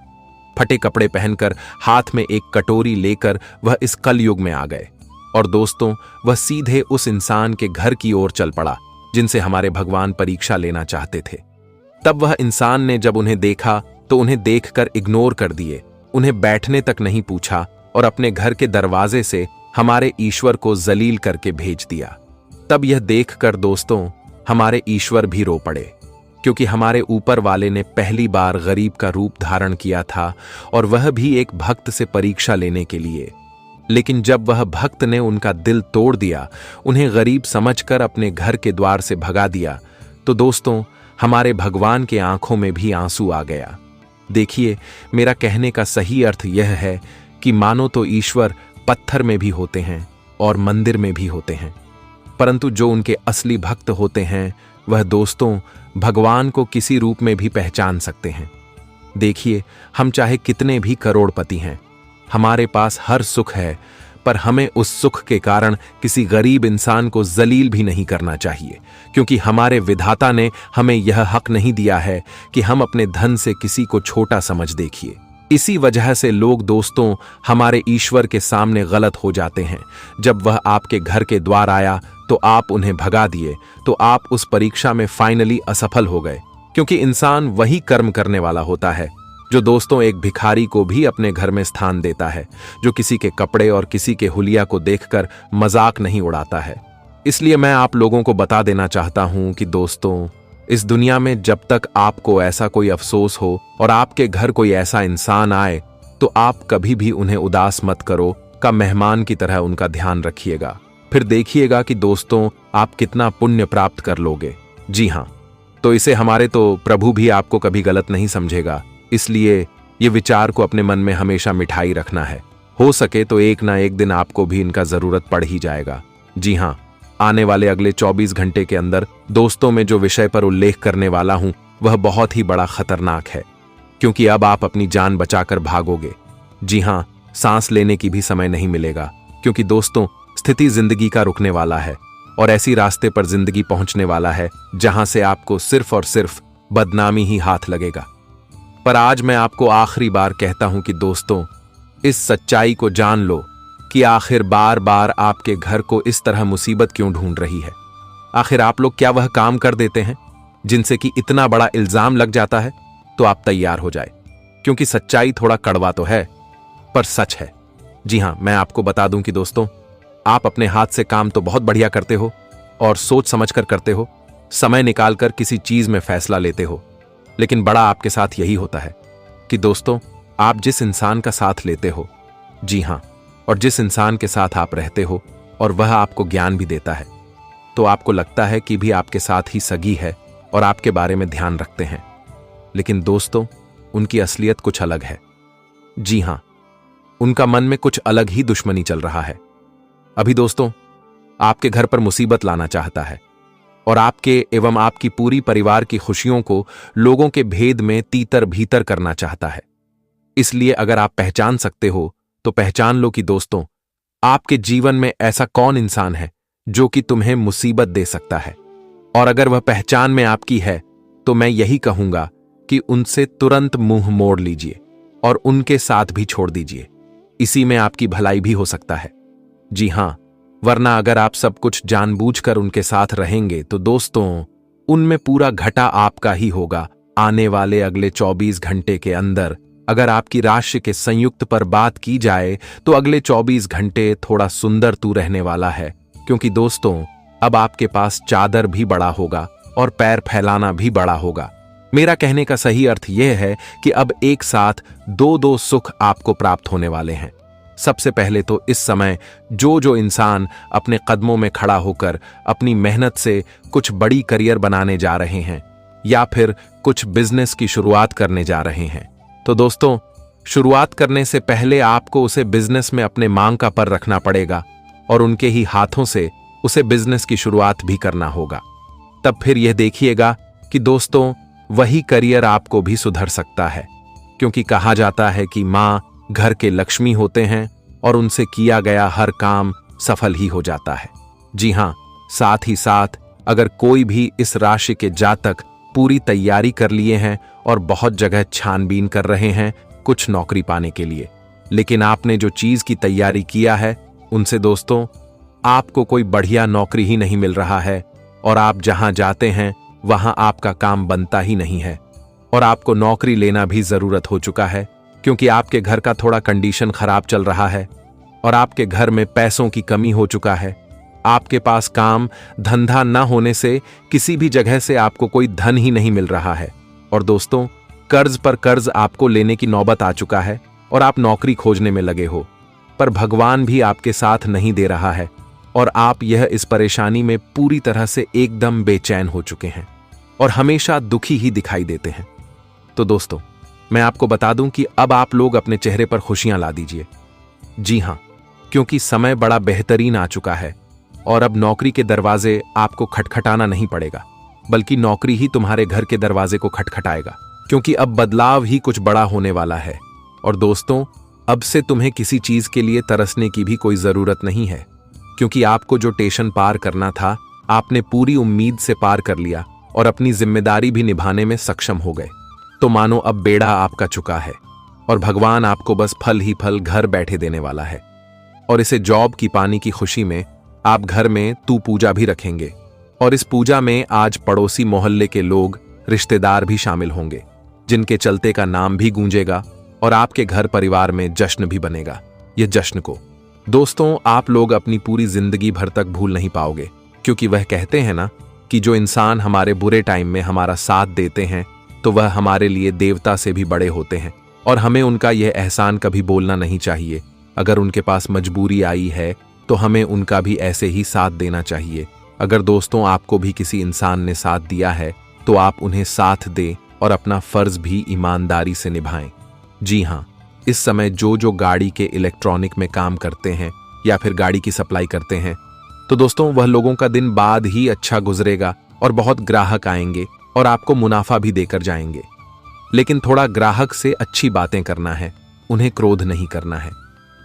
फटे कपड़े पहनकर, हाथ में एक कटोरी लेकर वह इस कलयुग में आ गए और दोस्तों, वह सीधे उस इंसान के घर की ओर चल पड़ा जिनसे हमारे भगवान परीक्षा लेना चाहते थे। तब वह इंसान ने जब उन्हें देखा तो उन्हें देखकर इग्नोर कर दिए, उन्हें बैठने तक नहीं पूछा और अपने घर के दरवाजे से हमारे ईश्वर को जलील करके भेज दिया। तब यह देखकर दोस्तों, हमारे ईश्वर भी रो पड़े, क्योंकि हमारे ऊपर वाले ने पहली बार गरीब का रूप धारण किया था और वह भी एक भक्त से परीक्षा लेने के लिए। लेकिन जब वह भक्त ने उनका दिल तोड़ दिया, उन्हें गरीब समझकर अपने घर के द्वार से भगा दिया, तो दोस्तों, हमारे भगवान के आंखों में भी आंसू आ गया। देखिए, मेरा कहने का सही अर्थ यह है कि मानो तो ईश्वर पत्थर में भी होते हैं और मंदिर में भी होते हैं, परंतु जो उनके असली भक्त होते हैं, वह दोस्तों भगवान को किसी रूप में भी पहचान सकते हैं। देखिए, हम चाहे कितने भी करोड़पति हैं, हमारे पास हर सुख है, पर हमें उस सुख के कारण किसी गरीब इंसान को जलील भी नहीं करना चाहिए, क्योंकि हमारे विधाता ने हमें यह हक नहीं दिया है कि हम अपने धन से किसी को छोटा समझ देखिए। इसी वजह से लोग दोस्तों हमारे ईश्वर के सामने गलत हो जाते हैं। जब वह आपके घर के द्वार आया तो आप उन्हें भगा दिए, तो आप उस परीक्षा में फाइनली असफल हो गए, क्योंकि इंसान वही कर्म करने वाला होता है जो दोस्तों एक भिखारी को भी अपने घर में स्थान देता है, जो किसी के कपड़े और किसी के हुलिया को देखकर मजाक नहीं उड़ाता है। इसलिए मैं आप लोगों को बता देना चाहता हूं कि दोस्तों, इस दुनिया में जब तक आपको ऐसा कोई अफसोस हो और आपके घर कोई ऐसा इंसान आए, तो आप कभी भी उन्हें उदास मत करो, का मेहमान की तरह उनका ध्यान रखिएगा। फिर देखिएगा कि दोस्तों आप कितना पुण्य प्राप्त कर लोगे। जी हाँ, तो इसे हमारे तो प्रभु भी आपको कभी गलत नहीं समझेगा, इसलिए ये विचार को अपने मन में हमेशा मिठाई रखना है। हो सके तो एक ना एक दिन आपको भी इनका जरूरत पड़ ही जाएगा। जी हाँ, आने वाले अगले 24 घंटे के अंदर दोस्तों में जो विषय पर उल्लेख करने वाला हूं, वह बहुत ही बड़ा खतरनाक है, क्योंकि अब आप अपनी जान बचाकर भागोगे। जी हाँ, सांस लेने की भी समय नहीं मिलेगा, क्योंकि दोस्तों स्थिति जिंदगी का रुकने वाला है और ऐसी रास्ते पर जिंदगी पहुंचने वाला है जहां से आपको सिर्फ और सिर्फ बदनामी ही हाथ लगेगा। पर आज मैं आपको आखिरी बार कहता हूं कि दोस्तों, इस सच्चाई को जान लो कि आखिर बार बार आपके घर को इस तरह मुसीबत क्यों ढूंढ रही है। आखिर आप लोग क्या वह काम कर देते हैं जिनसे कि इतना बड़ा इल्जाम लग जाता है? तो आप तैयार हो जाए, क्योंकि सच्चाई थोड़ा कड़वा तो है, पर सच है। जी हां, मैं आपको बता दूं कि दोस्तों, आप अपने हाथ से काम तो बहुत बढ़िया करते हो और सोच समझकर करते हो, समय निकालकर किसी चीज में फैसला लेते हो, लेकिन बड़ा आपके साथ यही होता है कि दोस्तों, आप जिस इंसान का साथ लेते हो, जी हाँ, और जिस इंसान के साथ आप रहते हो और वह आपको ज्ञान भी देता है, तो आपको लगता है कि भी आपके साथ ही सगी है और आपके बारे में ध्यान रखते हैं। लेकिन दोस्तों, उनकी असलियत कुछ अलग है। जी हाँ, उनका मन में कुछ अलग ही दुश्मनी चल रहा है। अभी दोस्तों, आपके घर पर मुसीबत लाना चाहता है और आपके एवं आपकी पूरी परिवार की खुशियों को लोगों के भेद में तीतर भीतर करना चाहता है। इसलिए अगर आप पहचान सकते हो तो पहचान लो कि दोस्तों, आपके जीवन में ऐसा कौन इंसान है जो कि तुम्हें मुसीबत दे सकता है। और अगर वह पहचान में आपकी है तो मैं यही कहूंगा कि उनसे तुरंत मुंह मोड़ लीजिए और उनके साथ भी छोड़ दीजिए। इसी में आपकी भलाई भी हो सकता है। जी हां, वरना अगर आप सब कुछ जानबूझकर उनके साथ रहेंगे तो दोस्तों, उनमें पूरा घाटा आपका ही होगा। आने वाले अगले 24 घंटे के अंदर अगर आपकी राशि के संयुक्त पर बात की जाए तो अगले 24 घंटे थोड़ा सुंदर तू रहने वाला है, क्योंकि दोस्तों, अब आपके पास चादर भी बड़ा होगा और पैर फैलाना भी बड़ा होगा। मेरा कहने का सही अर्थ यह है कि अब एक साथ दो दो सुख आपको प्राप्त होने वाले हैं। सबसे पहले तो इस समय जो इंसान अपने कदमों में खड़ा होकर अपनी मेहनत से कुछ बड़ी करियर बनाने जा रहे हैं या फिर कुछ बिजनेस की शुरुआत करने जा रहे हैं, तो दोस्तों, शुरुआत करने से पहले आपको उसे बिजनेस में अपने मांग का पर रखना पड़ेगा और उनके ही हाथों से उसे बिजनेस की शुरुआत भी करना होगा। तब फिर यह देखिएगा कि दोस्तों, वही करियर आपको भी सुधर सकता है, क्योंकि कहा जाता है कि मां घर के लक्ष्मी होते हैं और उनसे किया गया हर काम सफल ही हो जाता है। जी हां, साथ ही साथ अगर कोई भी इस राशि के जातक पूरी तैयारी कर लिए हैं और बहुत जगह छानबीन कर रहे हैं कुछ नौकरी पाने के लिए, लेकिन आपने जो चीज की तैयारी किया है उनसे दोस्तों, आपको कोई बढ़िया नौकरी ही नहीं मिल रहा है और आप जहां जाते हैं वहां आपका काम बनता ही नहीं है और आपको नौकरी लेना भी जरूरत हो चुका है, क्योंकि आपके घर का थोड़ा कंडीशन खराब चल रहा है और आपके घर में पैसों की कमी हो चुका है। आपके पास काम धंधा न होने से किसी भी जगह से आपको कोई धन ही नहीं मिल रहा है और दोस्तों, कर्ज पर कर्ज आपको लेने की नौबत आ चुका है और आप नौकरी खोजने में लगे हो, पर भगवान भी आपके साथ नहीं दे रहा है और आप यह इस परेशानी में पूरी तरह से एकदम बेचैन हो चुके हैं और हमेशा दुखी ही दिखाई देते हैं। तो दोस्तों, मैं आपको बता दूं कि अब आप लोग अपने चेहरे पर खुशियां ला दीजिए। जी हां, क्योंकि समय बड़ा बेहतरीन आ चुका है और अब नौकरी के दरवाजे आपको खटखटाना नहीं पड़ेगा, बल्कि नौकरी ही तुम्हारे घर के दरवाजे को खटखटाएगा, क्योंकि अब बदलाव ही कुछ बड़ा होने वाला है। और दोस्तों, अब से तुम्हें किसी चीज के लिए तरसने की भी कोई जरूरत नहीं है, क्योंकि आपको जो टेंशन पार करना था आपने पूरी उम्मीद से पार कर लिया और अपनी जिम्मेदारी भी निभाने में सक्षम हो गए। तो मानो अब बेड़ा आपका चुका है और भगवान आपको बस फल ही फल घर बैठे देने वाला है। और इसे जॉब की पाने की खुशी में आप घर में तू पूजा भी रखेंगे और इस पूजा में आज पड़ोसी मोहल्ले के लोग, रिश्तेदार भी शामिल होंगे, जिनके चलते का नाम भी गूंजेगा और आपके घर परिवार में जश्न भी बनेगा। यह जश्न को दोस्तों, आप लोग अपनी पूरी जिंदगी भर तक भूल नहीं पाओगे, क्योंकि वह कहते हैं ना कि जो इंसान हमारे बुरे टाइम में हमारा साथ देते हैं तो वह हमारे लिए देवता से भी बड़े होते हैं और हमें उनका यह एहसान कभी बोलना नहीं चाहिए। अगर उनके पास मजबूरी आई है तो हमें उनका भी ऐसे ही साथ देना चाहिए। अगर दोस्तों आपको भी किसी इंसान ने साथ दिया है तो आप उन्हें साथ दें और अपना फर्ज भी ईमानदारी से निभाएं। जी हाँ, इस समय जो गाड़ी के इलेक्ट्रॉनिक में काम करते हैं या फिर गाड़ी की सप्लाई करते हैं, तो दोस्तों वह लोगों का दिन बाद ही अच्छा गुजरेगा और बहुत ग्राहक आएंगे और आपको मुनाफा भी देकर जाएंगे। लेकिन थोड़ा ग्राहक से अच्छी बातें करना है, उन्हें क्रोध नहीं करना है,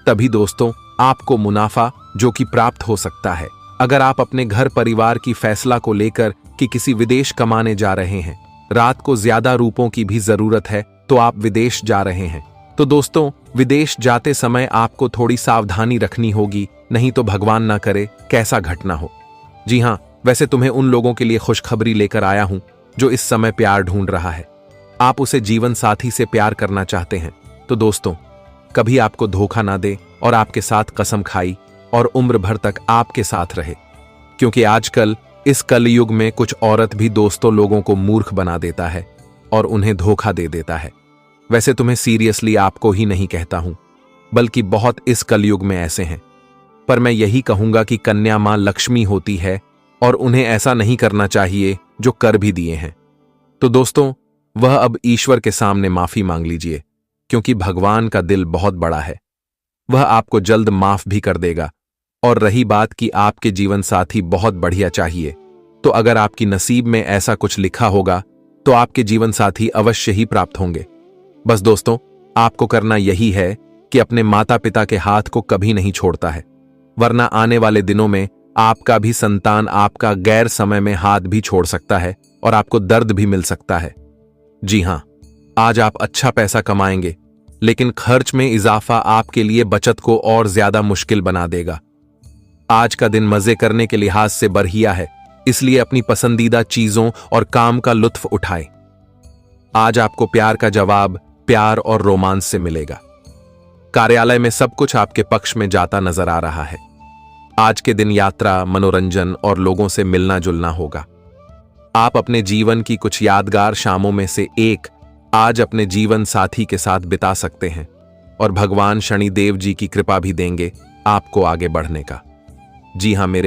तभी दोस्तों आपको मुनाफा जो कि प्राप्त हो सकता है। अगर आप अपने घर परिवार की फैसला को लेकर कि किसी विदेश कमाने जा रहे हैं, रात को ज्यादा रुपयों की भी जरूरत है तो आप विदेश जा रहे हैं, तो दोस्तों विदेश जाते समय आपको थोड़ी सावधानी रखनी होगी, नहीं तो भगवान ना करे कैसा घटना हो। जी हाँ, वैसे तुम्हें उन लोगों के लिए खुशखबरी लेकर आया हूं जो इस समय प्यार ढूंढ रहा है। आप उसे जीवन साथी से प्यार करना चाहते हैं तो दोस्तों कभी आपको धोखा ना दे और आपके साथ कसम खाई और उम्र भर तक आपके साथ रहे, क्योंकि आजकल इस कलयुग में कुछ औरत भी दोस्तों लोगों को मूर्ख बना देता है और उन्हें धोखा दे देता है। वैसे तुम्हें सीरियसली आपको ही नहीं कहता हूं, बल्कि बहुत इस कलयुग में ऐसे हैं। पर मैं यही कहूंगा कि कन्या मां लक्ष्मी होती है और उन्हें ऐसा नहीं करना चाहिए जो कर भी दिए हैं। तो दोस्तों, वह अब ईश्वर के सामने माफी मांग लीजिए, क्योंकि भगवान का दिल बहुत बड़ा है। वह आपको जल्द माफ भी कर देगा। और रही बात कि आपके जीवन साथी बहुत बढ़िया चाहिए, तो अगर आपकी नसीब में ऐसा कुछ लिखा होगा तो आपके जीवन साथी अवश्य ही प्राप्त होंगे। बस दोस्तों, आपको करना यही है कि अपने माता पिता के हाथ को कभी नहीं छोड़ता है, वरना आने वाले दिनों में आपका भी संतान आपका गैर समय में हाथ भी छोड़ सकता है और आपको दर्द भी मिल सकता है। जी हां, आज आप अच्छा पैसा कमाएंगे, लेकिन खर्च में इजाफा आपके लिए बचत को और ज्यादा मुश्किल बना देगा। आज का दिन मजे करने के लिहाज से बढ़िया है, इसलिए अपनी पसंदीदा चीजों और काम का लुत्फ उठाएं। आज आपको प्यार का जवाब प्यार और रोमांस से मिलेगा। कार्यालय में सब कुछ आपके पक्ष में जाता नजर आ रहा है। आज के दिन यात्रा, मनोरंजन और लोगों से मिलना जुलना होगा। आप अपने जीवन की कुछ यादगार शामों में से एक आज अपने जीवन साथी के साथ बिता सकते हैं और भगवान शनिदेव जी की कृपा भी देंगे आपको आगे बढ़ने का। जी हां मेरे